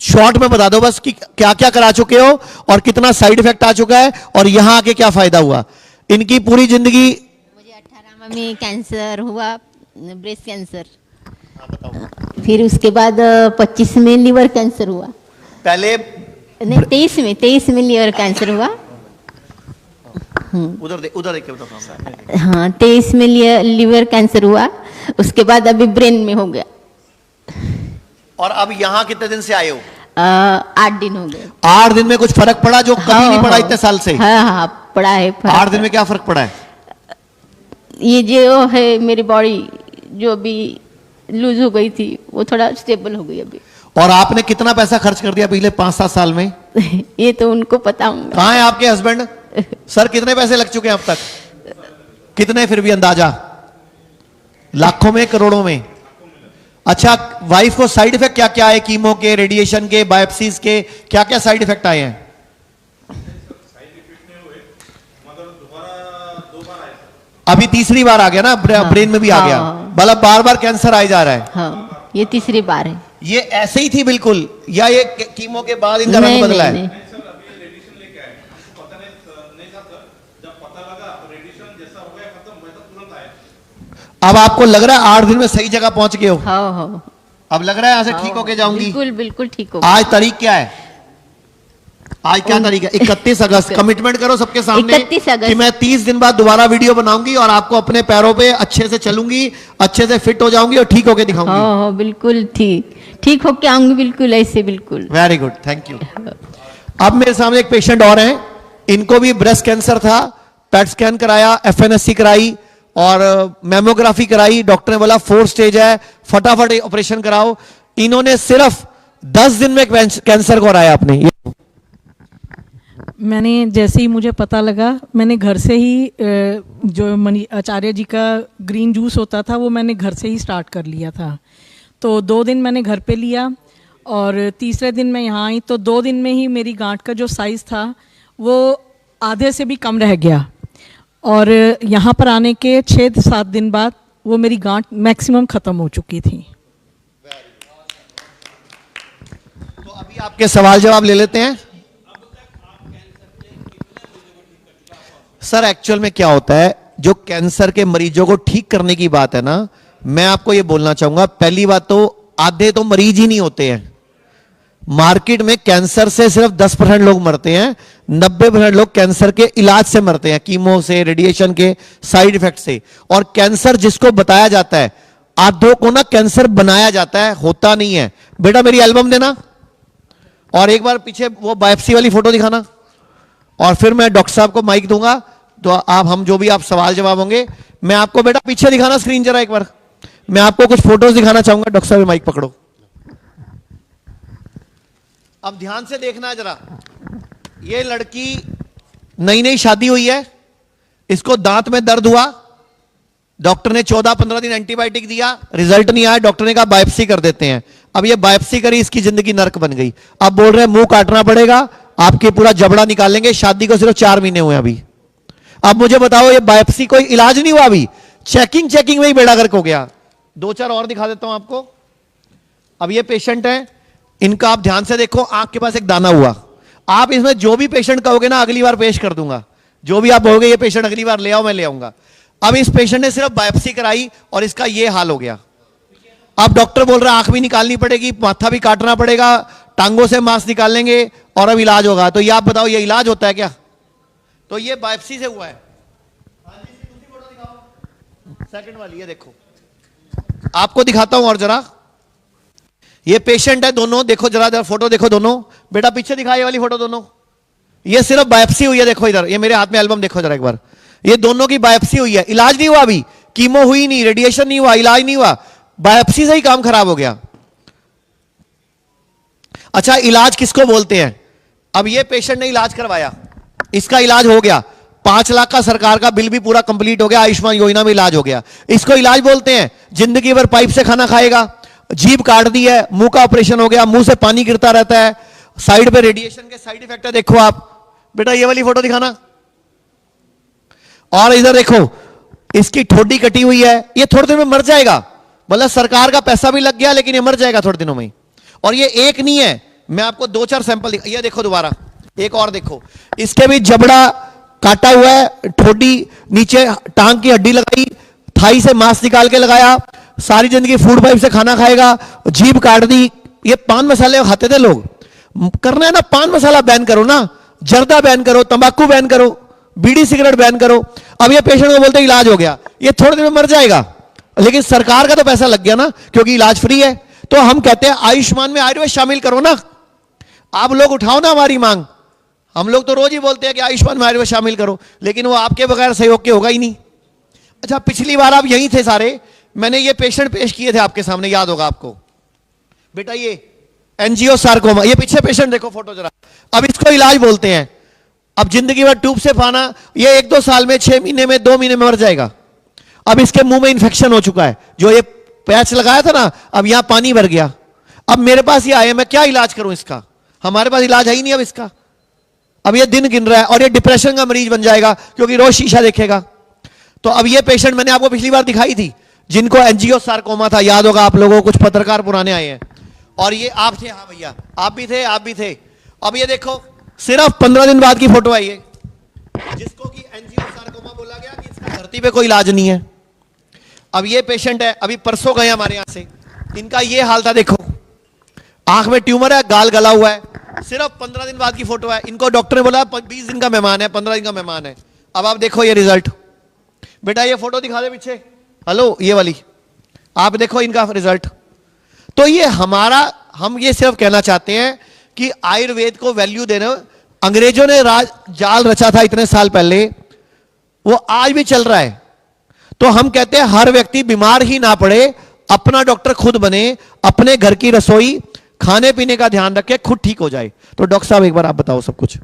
शॉर्ट में बता दो बस कि क्या क्या करा चुके हो और कितना साइड इफेक्ट आ चुका है और यहां आके क्या फायदा हुआ। इनकी पूरी जिंदगी, मुझे 18 में कैंसर हुआ, ब्रेस्ट कैंसर, फिर उसके बाद 25 में लीवर कैंसर हुआ, पहले नहीं 23 में लीवर कैंसर हुआ। उधर देख के बताओ। हाँ 23 में लीवर कैंसर हुआ, उसके बाद अभी ब्रेन में हो गया। और अब यहाँ कितने दिन से आए हो? 8 दिन हो गए। 8 दिन में कुछ फर्क पड़ा जो कभी नहीं पड़ा इतने साल से? हाँ पड़ा है फर्क। 8 दिन में क्या फर्क पड़ा है? ये जो है मेरी बॉडी जो भी लूज हो गई थी वो थोड़ा स्टेबल हो गई अभी। और आपने कितना पैसा खर्च कर दिया पिछले 5-7 साल में? ये तो उनको पता होगा। कहाँ है आपके हस्बैंड? सर कितने पैसे लग चुके हैं अब तक? कितने फिर भी अंदाजा? लाखों में, करोड़ों में? अच्छा, वाइफ को साइड इफेक्ट क्या क्या है? कीमो के, रेडिएशन के, बायोप्सीज के, क्या क्या साइड इफेक्ट आए हैं? अभी तीसरी बार आ गया ना, ब्रेन में भी आ गया, मतलब बार बार कैंसर आ जा रहा है। हाँ, ये तीसरी बार है। ये ऐसे ही थी बिल्कुल या ये कीमो के बाद इनका रंग बदला है? नहीं। अब आपको लग रहा है 8 दिन में सही जगह पहुंच गए हो? हाँ। अब लग रहा है यहां से ठीक होके जाऊंगी? बिल्कुल बिल्कुल ठीक हो। आज तारीख क्या है? आज क्या तारीख है? 31 अगस्त। कमिटमेंट करो सबके सामने 31 अगस्त कि मैं 30 दिन बाद दोबारा वीडियो बनाऊंगी और आपको अपने पैरों पे अच्छे से चलूंगी, अच्छे से फिट हो जाऊंगी और ठीक होके दिखाऊंगी। हाँ बिल्कुल ठीक होके आऊंगी, बिल्कुल ऐसे, बिल्कुल। Very good, thank you. अब मेरे सामने एक पेशेंट और हैं, इनको भी ब्रेस्ट कैंसर था, पेट स्कैन कराया, एफएनएससी कराई और मैमोग्राफी कराई, डॉक्टर ने बोला 4 स्टेज है, फटाफट ऑपरेशन कराओ। इन्होंने सिर्फ 10 दिन में कैंसर को हराया अपने। मैंने जैसे ही मुझे पता लगा, मैंने घर से ही जो आचार्य जी का ग्रीन जूस होता था वो मैंने घर से ही स्टार्ट कर लिया था। तो 2 दिन मैंने घर पे लिया और तीसरे दिन मैं यहाँ आई तो 2 दिन में ही मेरी गांठ का जो साइज़ था वो आधे से भी कम रह गया और यहाँ पर आने के 6-7 दिन बाद वो मेरी गांठ मैक्सिमम ख़त्म हो चुकी थी। तो अभी आपके सवाल जवाब ले लेते हैं। सर एक्चुअल में क्या होता है, जो कैंसर के मरीजों को ठीक करने की बात है ना, मैं आपको ये बोलना चाहूंगा, पहली बात तो आधे तो मरीज ही नहीं होते हैं। मार्केट में कैंसर से सिर्फ 10% लोग मरते हैं, 90% लोग कैंसर के इलाज से मरते हैं, कीमो से, रेडिएशन के साइड इफेक्ट से। और कैंसर जिसको बताया जाता है, आधों को ना कैंसर बनाया जाता है, होता नहीं है। बेटा मेरी एल्बम देना और एक बार पीछे वो बायोप्सी वाली फोटो दिखाना और फिर मैं डॉक्टर साहब को माइक दूंगा तो हम जो भी आप सवाल जवाब होंगे, मैं आपको बेटा पीछे दिखाना स्क्रीन जरा एक बार, मैं आपको कुछ फोटोज दिखाना चाहूंगा। डॉक्टर साहब माइक पकड़ो, अब ध्यान से देखना जरा। ये लड़की नई नई शादी हुई है, इसको दांत में दर्द हुआ, डॉक्टर ने 14-15 दिन एंटीबायोटिक दिया, रिजल्ट नहीं आया, डॉक्टर ने कहा बायोप्सी कर देते हैं। अब ये बायोप्सी करी, इसकी जिंदगी नर्क बन गई। अब बोल रहे हैं मुंह काटना पड़ेगा, आपके पूरा जबड़ा निकालेंगे, शादी को सिर्फ 4 महीने हुए अभी। अब मुझे बताओ ये बायोप्सी कोई इलाज नहीं हुआ, अभी चेकिंग में ही बेड़ा गर्क हो गया। 2-4 और दिखा देता हूं आपको। अब ये पेशेंट है, इनका आप ध्यान से देखो, आंख के पास एक दाना हुआ। आप इसमें जो भी पेशेंट कहोगे ना अगली बार पेश कर दूंगा, जो भी आप कहोगे ये पेशेंट अगली बार ले आओ, मैं ले आऊंगा। अब इस पेशेंट ने सिर्फ बायोप्सी कराई और इसका ये हाल हो गया। अब डॉक्टर बोल रहा है आंख भी निकालनी पड़ेगी, माथा भी काटना पड़ेगा, टांगों से मांस निकालेंगे और अब इलाज होगा। तो ये आप बताओ ये इलाज होता है क्या? तो ये बायोप्सी से हुआ है। सेकंड वाली ये देखो, आपको दिखाता हूं और जरा, ये पेशेंट है दोनों, देखो जरा फोटो देखो दोनों। बेटा पीछे दिखा ये वाली फोटो दोनों, ये सिर्फ बायोप्सी हुई है। देखो इधर, ये मेरे हाथ में एल्बम देखो जरा एक बार, ये दोनों की बायोप्सी हुई है, इलाज नहीं हुआ अभी, कीमो हुई नहीं, रेडिएशन नहीं हुआ, इलाज नहीं हुआ, बायोप्सी से ही काम खराब हो गया। अच्छा इलाज किसको बोलते हैं? अब ये पेशेंट ने इलाज करवाया, इसका इलाज हो गया, 5 लाख का सरकार का बिल भी पूरा कंप्लीट हो गया, आयुष्मान योजना में इलाज हो गया। इसको इलाज बोलते हैं। जिंदगी भर पाइप से खाना खाएगा, जीभ काट दी है, मुंह का ऑपरेशन हो गया, मुंह से पानी गिरता रहता है, साइड पे रेडिएशन के साइड इफेक्ट है। देखो आप बेटा ये वाली फोटो दिखाना, और इधर देखो इसकी ठोडी कटी हुई है, ये थोड़े दिन में मर जाएगा, मतलब सरकार का पैसा भी लग गया लेकिन ये मर जाएगा थोड़े दिनों में। और ये एक नहीं है, मैं आपको 2-4 सैंपल ये देखो दोबारा, एक और देखो, इसके भी जबड़ा काटा हुआ है, ठोडी नीचे टांग की हड्डी लगाई, थाई से मांस निकाल के लगाया, सारी जिंदगी फूड पाइप से खाना खाएगा, जीभ काट दी। ये पान मसाले खाते थे लोग, करना है ना पान मसाला बैन करो ना, जर्दा बैन करो, तंबाकू बैन करो, बीड़ी सिगरेट बैन करो। अब ये पेशेंट को बोलते इलाज हो गया, ये थोड़े दिन में मर जाएगा, लेकिन सरकार का तो पैसा लग गया ना, क्योंकि इलाज फ्री है। तो हम कहते हैं आयुष्मान में आयुर्वेद शामिल करो ना, आप लोग उठाओ ना हमारी मांग। हम लोग तो रोज ही बोलते हैं कि आयुष्मान में आयुर्वेद शामिल करो, लेकिन वो आपके बगैर सहयोग के होगा ही नहीं। अच्छा पिछली बार आप यहीं थे सारे, मैंने ये पेशेंट पेश किए थे आपके सामने, याद होगा आपको बेटा, ये एंजियोसार्कोमा, ये पीछे पेशेंट देखो फोटो जरा। अब इसको इलाज बोलते हैं। अब जिंदगी भर ट्यूब से पाना, ये 1-2 साल में, 6 महीने में, 2 महीने में मर जाएगा। अब इसके मुंह में इंफेक्शन हो चुका है, जो ये पैच लगाया था ना, अब यहां पानी भर गया। अब मेरे पास ये आया, मैं क्या इलाज करूं इसका? हमारे पास इलाज है ही नहीं अब इसका। अब ये दिन गिन रहा है और ये डिप्रेशन का मरीज बन जाएगा, क्योंकि रोज शीशा देखेगा। तो अब ये पेशेंट मैंने आपको पिछली बार दिखाई थी, जिनको एंजियोसार्कोमा था, याद होगा आप लोगों को, कुछ पत्रकार पुराने आए हैं, और ये आप थे, हाँ भैया आप भी थे, आप भी थे। अब ये देखो सिर्फ 15 दिन बाद की फोटो आई है, जिसको कि एंजियोसार्कोमा बोला गया कि इसका धरती पे कोई इलाज नहीं है। अब ये पेशेंट है, अभी परसों गए हमारे यहां से, इनका ये हाल था, देखो आंख में ट्यूमर है, गाल गला हुआ है, सिर्फ 15 दिन बाद की फोटो है। इनको डॉक्टर ने बोला 20 दिन का मेहमान है, 15 दिन का मेहमान है। अब आप देखो ये रिजल्ट, बेटा ये फोटो दिखा दे पीछे, हेलो ये वाली, आप देखो इनका रिजल्ट। तो ये हमारा, हम ये सिर्फ कहना चाहते हैं कि आयुर्वेद को वैल्यू देना, अंग्रेजों ने जाल रचा था इतने साल पहले, वो आज भी चल रहा है। तो हम कहते हैं हर व्यक्ति बीमार ही ना पड़े, अपना डॉक्टर खुद बने, अपने घर की रसोई खाने पीने का ध्यान रखे, खुद ठीक हो जाए। तो डॉक्टर साहब एक बार आप बताओ सब कुछ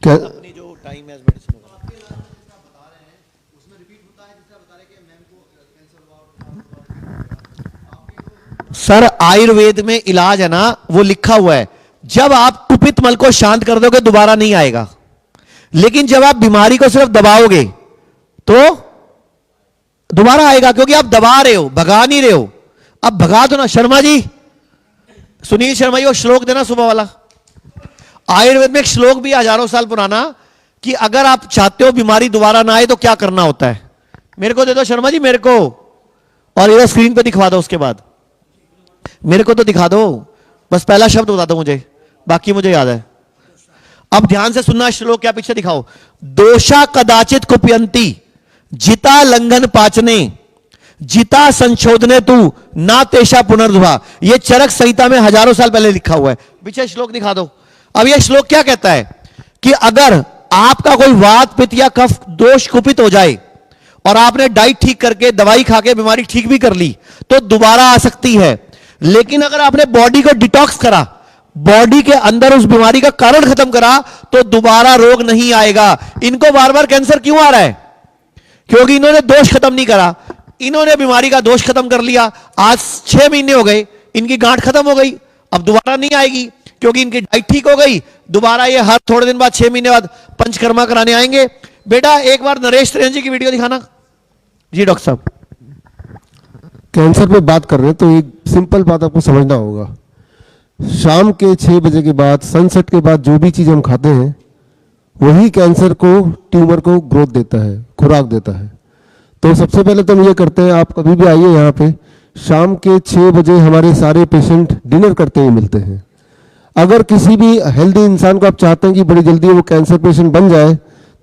क्या अपनी जो टाइम है मेडिसिन सर, आयुर्वेद में इलाज है ना, वो लिखा हुआ है, जब आप कुपित मल को शांत कर दोगे दोबारा नहीं आएगा। लेकिन जब आप बीमारी को सिर्फ दबाओगे तो दोबारा आएगा, क्योंकि आप दबा रहे हो, भगा नहीं रहे हो। अब भगा दो ना। शर्मा जी, सुनील शर्मा जी, वो श्लोक देना सुबह वाला। आयुर्वेद में एक श्लोक भी हजारों साल पुराना कि अगर आप चाहते हो बीमारी दोबारा ना आए तो क्या करना होता है। मेरे को दे दो शर्मा जी, मेरे को, और इधर स्क्रीन पे दिखवा दो। उसके बाद मेरे को तो दिखा दो, बस पहला शब्द बता दो मुझे, बाकी मुझे याद है। अब ध्यान से सुनना, श्लोक क्या पीछे दिखाओ। दोषा कदाचित कुप्यंती जिता लंघन पाचने जिता संशोधने तू ना तेषा पुनर्धुआ। यह चरक संहिता में हजारों साल पहले लिखा हुआ है। पीछे श्लोक दिखा दो। अब यह श्लोक क्या कहता है कि अगर आपका कोई वात पित्त या कफ दोष कुपित हो जाए और आपने डाइट ठीक करके दवाई खा के बीमारी ठीक भी कर ली तो दोबारा आ सकती है। लेकिन अगर आपने बॉडी को डिटॉक्स करा, बॉडी के अंदर उस बीमारी का कारण खत्म करा, तो दोबारा रोग नहीं आएगा। इनको बार बार कैंसर क्यों आ रहा है? क्योंकि इन्होंने दोष खत्म नहीं करा। इन्होंने बीमारी का दोष खत्म कर लिया। आज 6 महीने हो गए, इनकी गांठ खत्म हो गई, अब दोबारा नहीं आएगी क्योंकि इनकी डाइट ठीक हो गई। दोबारा ये हर थोड़े दिन बाद 6 महीने बाद पंचकर्मा कराने आएंगे। बेटा एक बार नरेश त्रिवेदी जी की वीडियो दिखाना। जी डॉक्टर साहब, कैंसर पे बात कर रहे हैं तो एक सिंपल बात आपको समझना होगा। शाम के 6 बजे के बाद, सनसेट के बाद जो भी चीज़ हम खाते हैं वही कैंसर को, ट्यूमर को ग्रोथ देता है, खुराक देता है। तो सबसे पहले तो हम ये करते हैं, आप कभी भी आइए यहाँ पे, शाम के 6 बजे हमारे सारे पेशेंट डिनर करते हुए मिलते हैं। अगर किसी भी हेल्दी इंसान को आप चाहते हैं कि बड़ी जल्दी वो कैंसर पेशेंट बन जाए,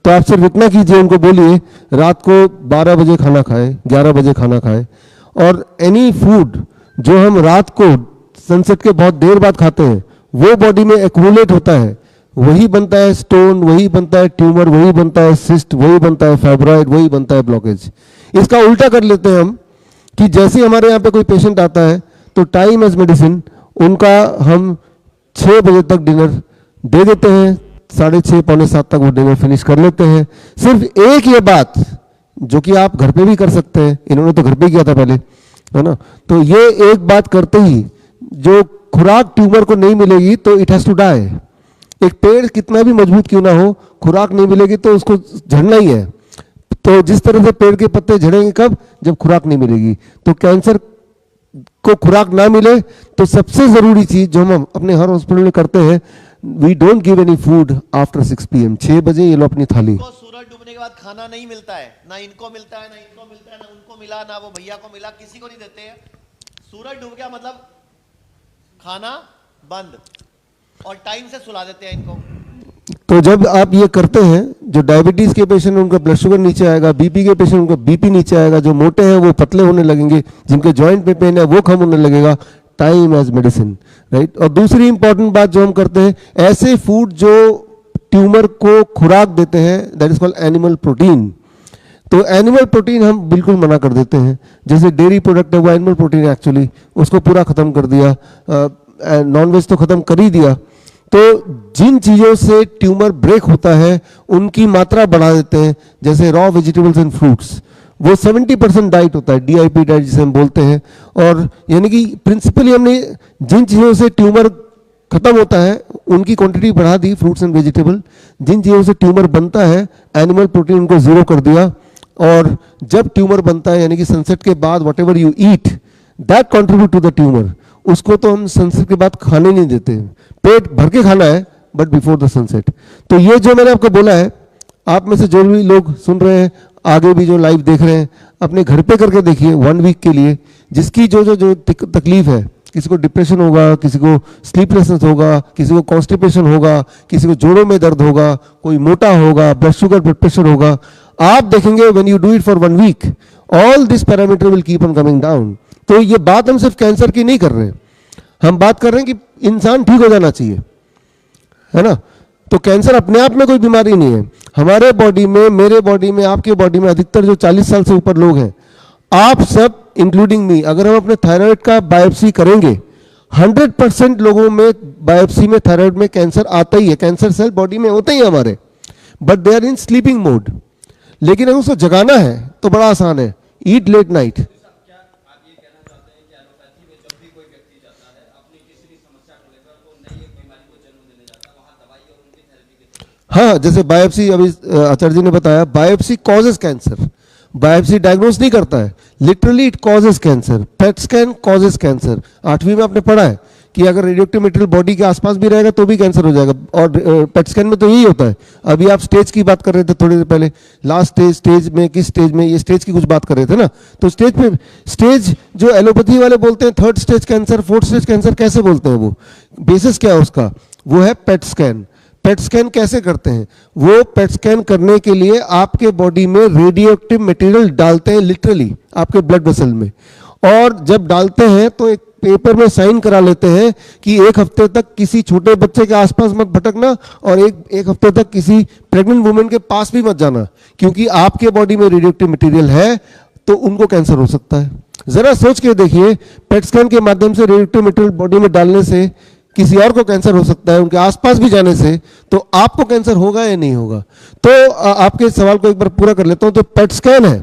तो आप सिर्फ इतना कीजिए, उनको बोलिए रात को 12 बजे खाना खाए, 11 बजे खाना खाए। और एनी फूड जो हम रात को सनसेट के बहुत देर बाद खाते हैं वो बॉडी में एक्यूमुलेट होता है, वही बनता है स्टोन, वही बनता है ट्यूमर, वही बनता है सिस्ट, वही बनता है फाइब्रॉइड, वही बनता है ब्लॉकेज। इसका उल्टा कर लेते हैं हम कि जैसे हमारे यहाँ पे कोई पेशेंट आता है तो टाइम एज मेडिसिन उनका हम 6 बजे तक डिनर दे देते हैं, 6:30 पौने 7 तक वो डिनर फिनिश कर लेते हैं। सिर्फ एक ये बात जो कि आप घर पे भी कर सकते हैं, इन्होंने तो घर पे किया था पहले, है ना। तो ये एक बात करते ही जो खुराक ट्यूमर को नहीं मिलेगी तो इट हैज टू डाई। एक पेड़ कितना भी मजबूत क्यों ना हो, खुराक नहीं मिलेगी तो उसको झड़ना ही है। तो जिस तरह से पेड़ के पत्ते झड़ेंगे कब? जब खुराक नहीं मिलेगी। तो कैंसर को खुराक ना मिले तो सबसे जरूरी चीज जो हम अपने हर हॉस्पिटल में करते हैं, we don't give any food after 6 PM। 6 बजे ये लो अपनी थाली। सूरज डूबने के बाद खाना नहीं मिलता है, ना इनको मिलता है, ना इनको मिलता है, ना उनको मिला, ना वो भैया को मिला, किसी को नहीं देते हैं। सूरज डूब गया मतलब खाना बंद, और टाइम से सुला देते हैं इनको। तो जब आप ये करते हैं, जो डायबिटीज के पेशेंट उनका ब्लड शुगर नीचे आएगा, बीपी के पेशेंट उनका बीपी नीचे आएगा, जो मोटे हैं वो पतले होने लगेंगे, जिनके जॉइंट में पेन है वो कम होने लगेगा। Time as medicine, right. और दूसरी इंपॉर्टेंट बात जो हम करते हैं, ऐसे फूड जो ट्यूमर को खुराक देते हैं, that is called animal protein. तो एनिमल प्रोटीन हम बिल्कुल मना कर देते हैं। जैसे डेयरी प्रोडक्ट है वो एनिमल प्रोटीन है, एक्चुअली उसको पूरा खत्म कर दिया, नॉनवेज तो खत्म कर ही दिया। तो जिन चीज़ों से ट्यूमर ब्रेक होता है उनकी मात्रा बढ़ा देते हैं, जैसे रॉ वेजिटेबल्स एंड फ्रूट्स, वो 70% डाइट होता है, DIP डाइट जिसे हम बोलते हैं। और यानी कि प्रिंसिपली हमने जिन चीज़ों से ट्यूमर खत्म होता है उनकी क्वांटिटी बढ़ा दी, फ्रूट्स एंड वेजिटेबल। जिन चीज़ों से ट्यूमर बनता है, एनिमल प्रोटीन उनको 0 कर दिया। और जब ट्यूमर बनता है, यानी कि सनसेट के बाद whatever you eat that contribute to the tumour, उसको तो हम सनसेट के बाद खाने नहीं देते। पेट भर के खाना है बट बिफोर द सनसेट। तो ये जो मैंने आपको बोला है, आप में से जो भी लोग सुन रहे हैं, आगे भी जो लाइव देख रहे हैं, अपने घर पे करके देखिए 1 वीक के लिए। जिसकी जो तकलीफ है, किसी को डिप्रेशन होगा, किसी को स्लीपलेसनेस होगा, किसी को कॉन्स्टिपेशन होगा, किसी को जोड़ों में दर्द होगा, कोई मोटा होगा, ब्लड शुगर ब्लड प्रेशर होगा, आप देखेंगे when you do it for 1 week all this parameter will keep on coming down. तो ये बात हम सिर्फ कैंसर की नहीं कर रहे हैं, हम बात कर रहे हैं कि इंसान ठीक हो जाना चाहिए, है ना। तो कैंसर अपने आप में कोई बीमारी नहीं है। हमारे बॉडी में, मेरे बॉडी में, आपके बॉडी में अधिकतर जो 40 साल से ऊपर लोग हैं, आप सब इंक्लूडिंग मी, अगर हम अपने थायराइड का बायोप्सी करेंगे, 100% लोगों में बायोप्सी में थायराइड में कैंसर आता ही है। कैंसर सेल बॉडी में होते ही हमारे, but they are in sleeping mode. लेकिन अगर उसको जगाना है तो बड़ा आसान है, ईट लेट नाइट। हाँ, जैसे बायोप्सी, अभी आचार्य जी ने बताया, biopsy causes cancer, biopsy diagnose नहीं करता है, literally it causes cancer. PET scan causes cancer. 8वीं में आपने पढ़ा है कि अगर रेडियोएक्टिव मटेरियल बॉडी के आसपास भी रहेगा तो भी कैंसर हो जाएगा, और पेट स्कैन में तो यही होता है। अभी आप स्टेज की बात कर रहे थे थोड़ी देर पहले, लास्ट स्टेज में, किस स्टेज में, ये स्टेज की कुछ बात कर रहे थे ना, तो स्टेज पे, स्टेज जो एलोपैथी वाले बोलते हैं 3rd stage cancer, 4th stage cancer, कैसे बोलते हैं वो, बेसिस क्या है उसका, वो है पेट स्कैन। पेट स्कैन कैसे करते हैं, वो पेट स्कैन करने के लिए आपके बॉडी में रेडियोएक्टिव मटेरियल डालते हैं, लिटरली आपके ब्लड वेसल में, और जब डालते हैं तो एक पेपर में साइन करा लेते हैं कि 1 हफ्ते तक किसी छोटे बच्चे के आसपास मत भटकना, और एक हफ्ते तक किसी प्रेग्नेंट वुमेन के पास भी मत जाना, क्योंकि आपके बॉडी में रेडियोएक्टिव मटेरियल है तो उनको कैंसर हो सकता है। जरा सोच के देखिए, पेट स्कैन के माध्यम से रेडियोएक्टिव मटेरियल बॉडी में डालने से किसी और को कैंसर हो सकता है, उनके आसपास भी जाने से, तो आपको कैंसर होगा या नहीं होगा। तो आपके सवाल को एक बार पूरा कर लेता हूं। तो पेट स्कैन है,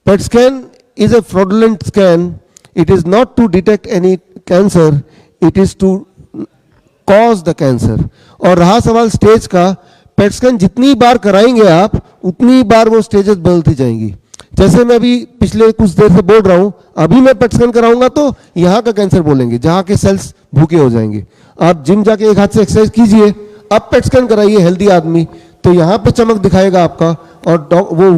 PET scan is a fraudulent scan, it is not to detect any cancer, it is to cause the cancer. और रहा सवाल स्टेज का, पेट स्कैन जितनी बार कराएंगे आप, उतनी बार वो स्टेजेस बदलती जाएंगी। जैसे मैं अभी पिछले कुछ देर से बोल रहा हूं, अभी मैं पेट स्कैन कराऊंगा तो यहाँ का कैंसर बोलेंगे, जहाँ के सेल्स भूखे हो जाएंगे। आप जिम जाके एक हाथ से एक्सरसाइज कीजिए, अब पेट स्कैन कराइए हेल्दी आदमी, तो यहाँ पे चमक दिखाएगा आपका, और वो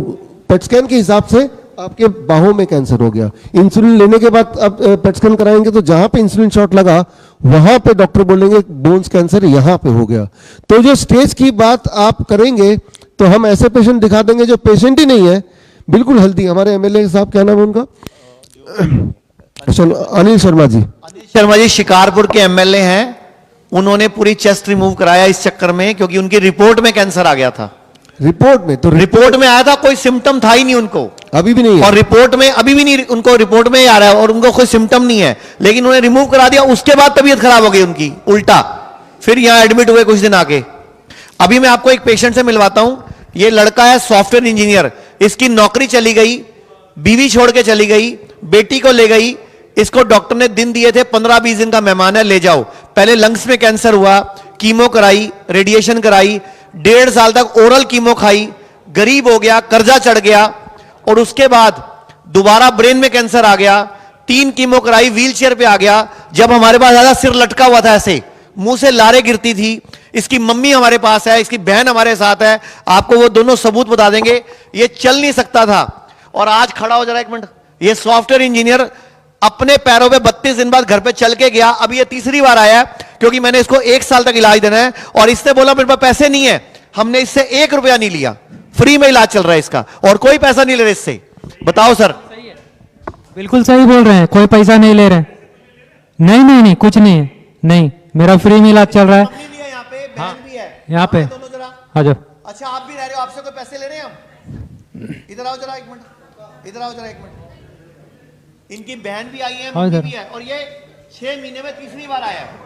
पेट स्कैन के हिसाब से आपके बाहों में कैंसर हो गया। इंसुलिन लेने के बाद अब पेट स्कैन कराएंगे तो जहाँ पे इंसुलिन शॉट लगा वहाँ पे डॉक्टर बोलेंगे बोन्स कैंसर यहाँ पे हो गया। तो जो स्टेज की बात आप करेंगे तो हम ऐसे पेशेंट दिखा देंगे जो पेशेंट ही नहीं है, बिल्कुल हेल्दी। हमारे एमएलए साहब, क्या नाम है उनका, अनिल शर्मा जी। अनिल शर्मा जी शिकारपुर के एमएलए हैं। उन्होंने पूरी चेस्ट रिमूव कराया इस चक्कर में, क्योंकि उनकी रिपोर्ट में कैंसर आ गया था। रिपोर्ट में तो रिपोर्ट में आया था, कोई सिम्टम था ही नहीं उनको, अभी भी नहीं है, और रिपोर्ट में अभी भी नहीं, उनको रिपोर्ट में ही आ रहा है और उनको कोई सिम्टम नहीं है, लेकिन उन्हें रिमूव करा दिया। उसके बाद तबीयत खराब हो गई उनकी उल्टा, फिर यहां एडमिट हुए कुछ दिन आके। अभी मैं आपको एक पेशेंट से मिलवाता हूं। ये लड़का है सॉफ्टवेयर इंजीनियर, इसकी नौकरी चली गई, बीवी छोड़ के चली गई, बेटी को ले गई। इसको डॉक्टर ने दिन दिए थे 15-20 दिन का मेहमान है, ले जाओ। पहले लंग्स में कैंसर हुआ, कीमो कराई, रेडिएशन कराई, 1.5 साल तक ओरल कीमो खाई, गरीब हो गया, कर्जा चढ़ गया, और उसके बाद दोबारा ब्रेन में कैंसर आ गया, 3 कीमो कराई, व्हीलचेयर पे आ गया। जब हमारे पास आया, सिर लटका हुआ था ऐसे, मुंह से लारें गिरती थी। इसकी मम्मी हमारे पास है, इसकी बहन हमारे साथ है, आपको वो दोनों सबूत बता देंगे। ये चल नहीं सकता था और आज खड़ा हो जा रहा है। 1 मिनट, ये सॉफ्टवेयर इंजीनियर अपने पैरों पे 32 दिन बाद घर पे चल के गया। अभी ये तीसरी बार आया है, क्योंकि मैंने इसको 1 साल तक इलाज देना है, और इसने बोला मेरे पास पैसे नहीं है। हमने इससे 1 रुपया नहीं लिया, फ्री में इलाज चल रहा है इसका, और कोई पैसा नहीं ले रहे इससे। बताओ सर। बिल्कुल सही बोल रहे हैं, कोई पैसा नहीं ले रहे। नहीं नहीं नहीं, कुछ नहीं है, नहीं, मेरा फ्री में इलाज चल रहा है। यहाँ पे आ जाओ। अच्छा, आप भी रह रहे हो, आपसे कोई पैसे ले रहे हैं हम? इधर आओ जरा 1 मिनट, इधर आओ जरा 1 मिनट। इनकी बहन भी आई है, मम्मी भी है, और ये 6 महीने में तीसरी बार आया है।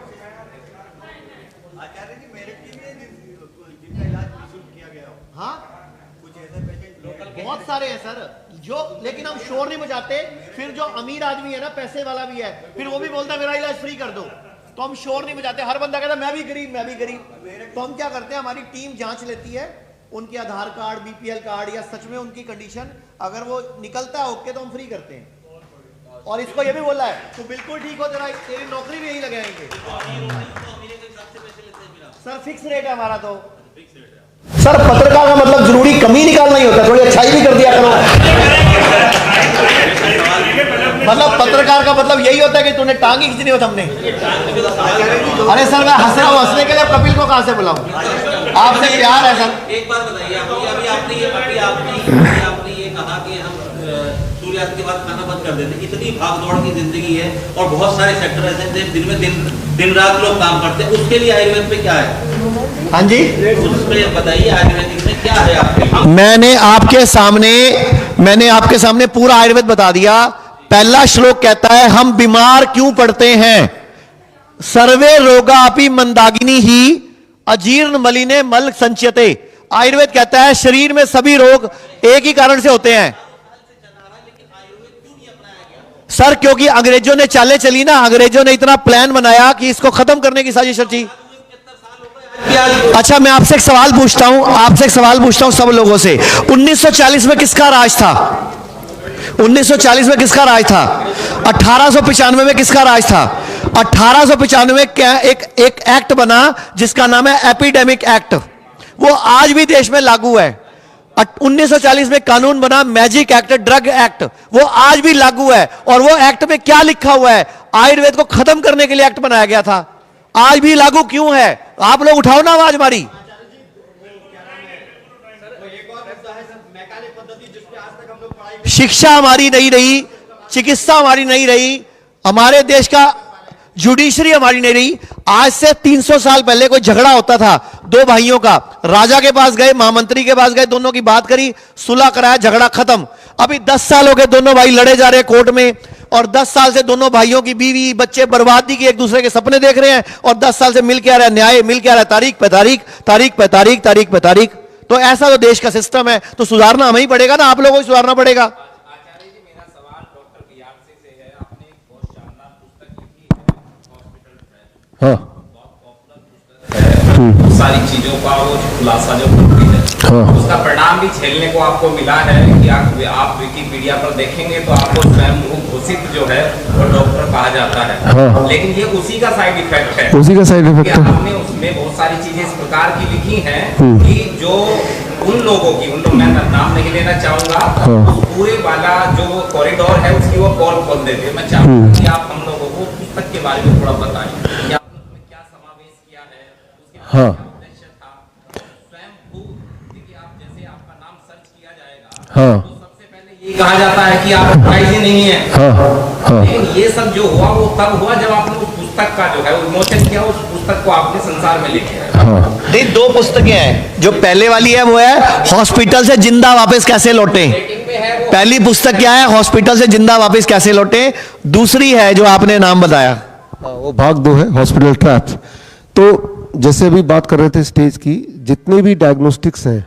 आचार्य जी, मेरे जिनका इलाज निःशुल्क किया गया हो। हाँ, कुछ ऐसे पेशेंट बहुत सारे हैं सर, जो, लेकिन हम शोर नहीं बजाते। फिर जो अमीर आदमी है ना, पैसे वाला भी है, फिर वो भी बोलता है मेरा इलाज फ्री कर दो, तो हम शोर नहीं बजाते। हर बंदा कहता है मैं भी गरीब, मैं भी गरीब। तो हम क्या करते हैं, हमारी टीम जांच लेती है उनके आधार कार्ड, बीपीएल कार्ड, या सच में उनकी कंडीशन अगर वो निकलता है ओके, तो हम फ्री करते हैं। और इसको ये भी बोला है तो बिल्कुल ठीक हो, तेरा तेरी नौकरी भी यही लगाएंगे सर। फिक्स रेट है हमारा। तो सर, पत्रकार का मतलब जरूरी कमी निकालना ही होता है, थोड़ी अच्छाई भी कर दिया करो। मतलब पत्रकार का मतलब यही होता है कि तूने टांगी खींचनी हो हमने। अरे सर, मैं हंस रहा हूँ, हंसने के लिए कपिल को कहां से बुलाऊं? आपसे प्यार है सर। एक बात बताइए, अभी आपने ये कहा कि हम सूर्यास्त के बाद खाना बंद कर देते। इतनी भाग दौड़ की जिंदगी है और बहुत सारे सेक्टर ऐसे हैं दिन में दिन रात लोग काम करते हैं, उसके लिए आयुर्वेद में क्या है? हाँ जी, उसमें बताइए आयुर्वेदिक में क्या है आपके? मैंने आपके सामने पूरा आयुर्वेद बता दिया। पहला श्लोक कहता है हम बीमार क्यों पड़ते हैं, सर्वे रोगापि मंदाकिनी ही अजीर्ण मलिने मल संच्यते। आयुर्वेद कहता है शरीर में सभी रोग एक ही कारण से होते हैं। सर क्योंकि अंग्रेजों ने चालें चली ना, अंग्रेजों ने इतना प्लान बनाया कि इसको खत्म करने की साजिश रची। अच्छा मैं आपसे एक सवाल पूछता हूं, सब लोगों से, 1940 में किसका राज था? 1940 में किसका राज था? 1895 में किसका राज था? 1895 में क्या एक एक्ट बना जिसका नाम है एपिडेमिक एक्ट, वो आज भी देश में लागू है। 1940 में कानून बना मैजिक एक्ट, ड्रग एक्ट, वो आज भी लागू है। और वो एक्ट में क्या लिखा हुआ है? आयुर्वेद को खत्म करने के लिए एक्ट बनाया गया था, आज भी लागू क्यों है? आप लोग उठाओ ना आवाज हमारी। शिक्षा हमारी नहीं रही, चिकित्सा हमारी नहीं रही, हमारे देश का जुडिशरी हमारी नहीं रही। आज से 300 साल पहले कोई झगड़ा होता था दो भाइयों का, राजा के पास गए, महामंत्री के पास गए, दोनों की बात करी, सुलह कराया, झगड़ा खत्म। अभी 10 साल हो गए, दोनों भाई लड़े जा रहे हैं कोर्ट में, और 10 साल से दोनों भाइयों की बीवी बच्चे बर्बादी की एक दूसरे के सपने देख रहे हैं, और 10 साल से मिल के आ रहा है न्याय, मिल के आ रहा है तारीख पे तारीख, तारीख पे तारीख, तारीख पे तारीख। तो ऐसा तो देश का सिस्टम है, तो सुधारना हमें ही पड़ेगा ना, आप लोगों को सुधारना पड़ेगा। हाँ सारी चीजों का वो खुलासा जो करती है, हाँ। उसका परिणाम भी झेलने को आपको मिला है कि आप विकिपीडिया पर देखेंगे तो आपको स्वयं घोषित जो है वो डॉक्टर कहा जाता है, हाँ। लेकिन ये उसी का साइड इफेक्ट है, उसी का साइड इफेक्ट है। आपने उसमें बहुत सारी चीजें इस प्रकार की लिखी हैं कि जो उन लोगों की, उन लोग मैं नाम नहीं लेना चाहूंगा, हाँ। उस पूरे वाला जो वो कॉरिडोर है उसकी वो कॉल खोल देते हैं। मैं चाहूंगा कि आप हम लोगों को पुस्तक के बारे में थोड़ा बताएं, क्या समावेश किया है, उसके हाँ उद्देश्य था, स्वयं क्योंकि आप जैसे आपका नाम सर्च किया जाएगा हाँ तो सबसे पहले ये कहा जाता है कि आप प्राइज ही नहीं है। हाँ हाँ लेकिन ये सब जो हुआ वो तब हुआ जब आपने उस पुस्तक का जो है उन्मोचन किया, उस पुस्तक को आपने संसार में लेके आया। हाँ। नहीं, 2 पुस्तकें हैं। जो पहले वाली है वो है हॉस्पिटल से जिंदा वापस कैसे लौटे, पहली पुस्तक क्या है? हॉस्पिटल से जिंदा वापस कैसे लौटे। दूसरी है जो आपने नाम बताया, वो भाग 2 है, हॉस्पिटल ट्रैप। तो जैसे अभी बात कर रहे थे स्टेज की, जितने भी डायग्नोस्टिक्स हैं,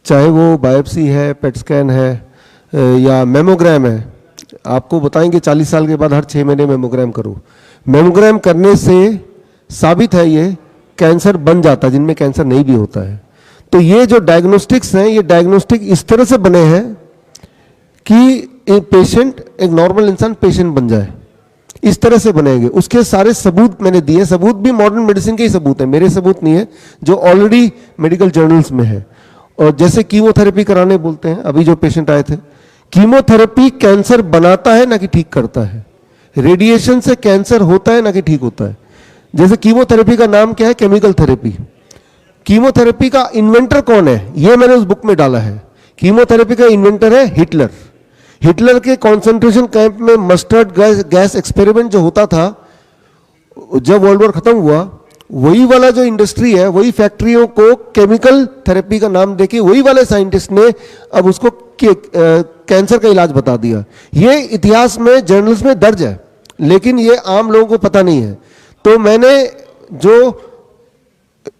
चाहे वो बायोप्सी है, पेट स्कैन है या मेमोग्राम है, आपको बताएंगे 40 साल के बाद हर 6 महीने मेमोग्राम करो। मेमोग्राम करने से साबित है ये कैंसर बन जाता है जिनमें कैंसर नहीं भी होता है। तो ये जो डायग्नोस्टिक्स हैं, ये डायग्नोस्टिक इस तरह से बने हैं कि एक पेशेंट, एक नॉर्मल इंसान पेशेंट बन जाए, इस तरह से बनेंगे। उसके सारे सबूत मैंने दिए, सबूत भी मॉडर्न मेडिसिन के ही सबूत है, मेरे सबूत नहीं है, जो ऑलरेडी मेडिकल जर्नल्स में है। और जैसे कीमोथेरेपी कराने बोलते हैं, अभी जो पेशेंट आए थे, कीमोथेरेपी कैंसर बनाता है ना कि ठीक करता है। रेडिएशन से कैंसर होता है ना कि ठीक होता है। जैसे कीमोथेरेपी का नाम क्या है? Chemical therapy. कीमोथेरेपी का इन्वेंटर कौन है? ये मैंने उस बुक में डाला है। कीमोथेरेपी का इन्वेंटर है हिटलर। हिटलर के कंसंट्रेशन कैंप में मस्टर्ड गैस एक्सपेरिमेंट जो होता था, जब वर्ल्ड वॉर खत्म हुआ, वही वाला जो इंडस्ट्री है, वही फैक्ट्रियों को केमिकल थेरेपी का नाम देके वही वाले साइंटिस्ट ने अब उसको कैंसर का इलाज बता दिया। ये इतिहास में, जर्नल्स में दर्ज है, लेकिन ये आम लोगों को पता नहीं है। तो मैंने जो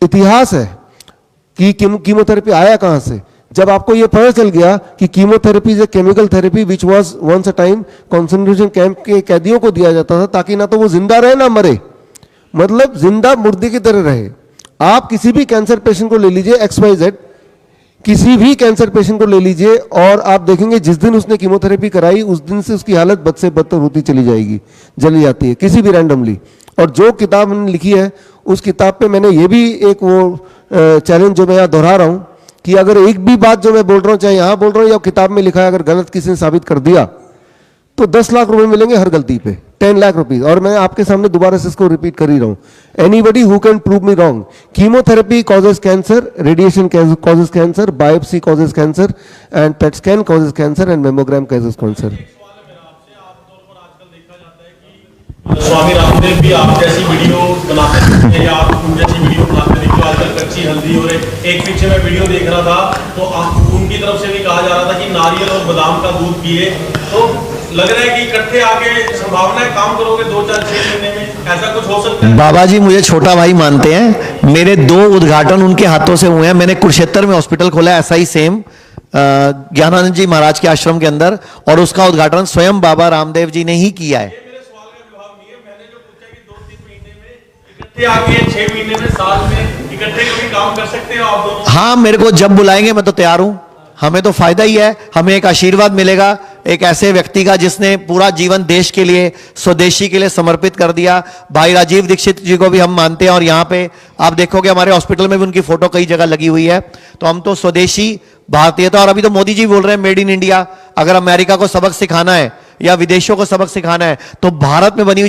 इतिहास है कि कीमोथेरेपी आया कहां से, जब आपको ये पता चल गया कि chemotherapy is a chemical therapy which was once a time concentration camp के कैदियों को दिया जाता था, ताकि ना तो वो जिंदा रहे ना मरे, मतलब जिंदा मुर्दे की तरह रहे। आप किसी भी कैंसर पेशेंट को ले लीजिए, XYZ, किसी भी कैंसर पेशेंट को ले लीजिए, और आप देखेंगे जिस दिन उसने कीमोथेरेपी कराई उस दिन से उसकी हालत बद से बदतर होती चली जाएगी, जली जाती है, किसी भी रैंडमली। और जो किताब मैंने लिखी है, उस किताब पे मैंने ये भी एक वो चैलेंज जो मैं यहाँ दोहरा रहा हूँ कि अगर एक भी बात जो मैं बोल रहा हूँ, चाहे यहाँ बोल रहा हूँ या किताब में लिखा है, अगर गलत किसी ने साबित कर दिया तो 10 लाख रुपए मिलेंगे हर गलती पे, 10 लाख रुपीज। और मैं आपके सामने दोबारा से इसको रिपीट कर ही रहा हूं, anybody who can prove me wrong, chemotherapy causes cancer, radiation causes cancer, biopsy causes cancer, and PET scan causes cancer, and mammogram causes cancer. Swami Ramdev भी आप जैसी वीडियो बनाते हैं या आप उन जैसी वीडियो बनाते हैं, जो आजकल कच्ची हल्दी, और एक पीछे मैं वीडियो देख रहा था तो आप उनकी तरफ से भी कहा जा रहा था कि नारियल और बादाम का दूध पिए। तो लग रहा है कि इकट्ठे आके संभावना है काम करोगे 2-4-6 महीने में, ऐसा कुछ हो सकता है? बाबा जी मुझे छोटा भाई मानते हैं, मेरे 2 उद्घाटन उनके हाथों से हुए हैं। मैंने कुरुक्षेत्र में हॉस्पिटल खोला, ऐसा ही सेम ज्ञानानंद जी महाराज के आश्रम के अंदर, और उसका उद्घाटन स्वयं बाबा रामदेव जी ने ही किया है। आगे 6 महीने में, साल में इकट्ठे कभी काम कर सकते हो आप दोनों? हाँ, मेरे को जब बुलाएंगे मैं तो तैयार हूं। हमें तो फायदा ही है, हमें एक आशीर्वाद मिलेगा एक ऐसे व्यक्ति का जिसने पूरा जीवन देश के लिए, स्वदेशी के लिए समर्पित कर दिया। भाई राजीव दीक्षित जी को भी हम मानते हैं, और यहाँ पे आप देखोगे हमारे हॉस्पिटल में भी उनकी फोटो कई जगह लगी हुई है। तो हम तो स्वदेशी भारतीयता, और अभी तो मोदी जी बोल रहे हैं मेड इन इंडिया। अगर अमेरिका को सबक सिखाना है या विदेशों को सबक सिखाना है तो भारत में बनी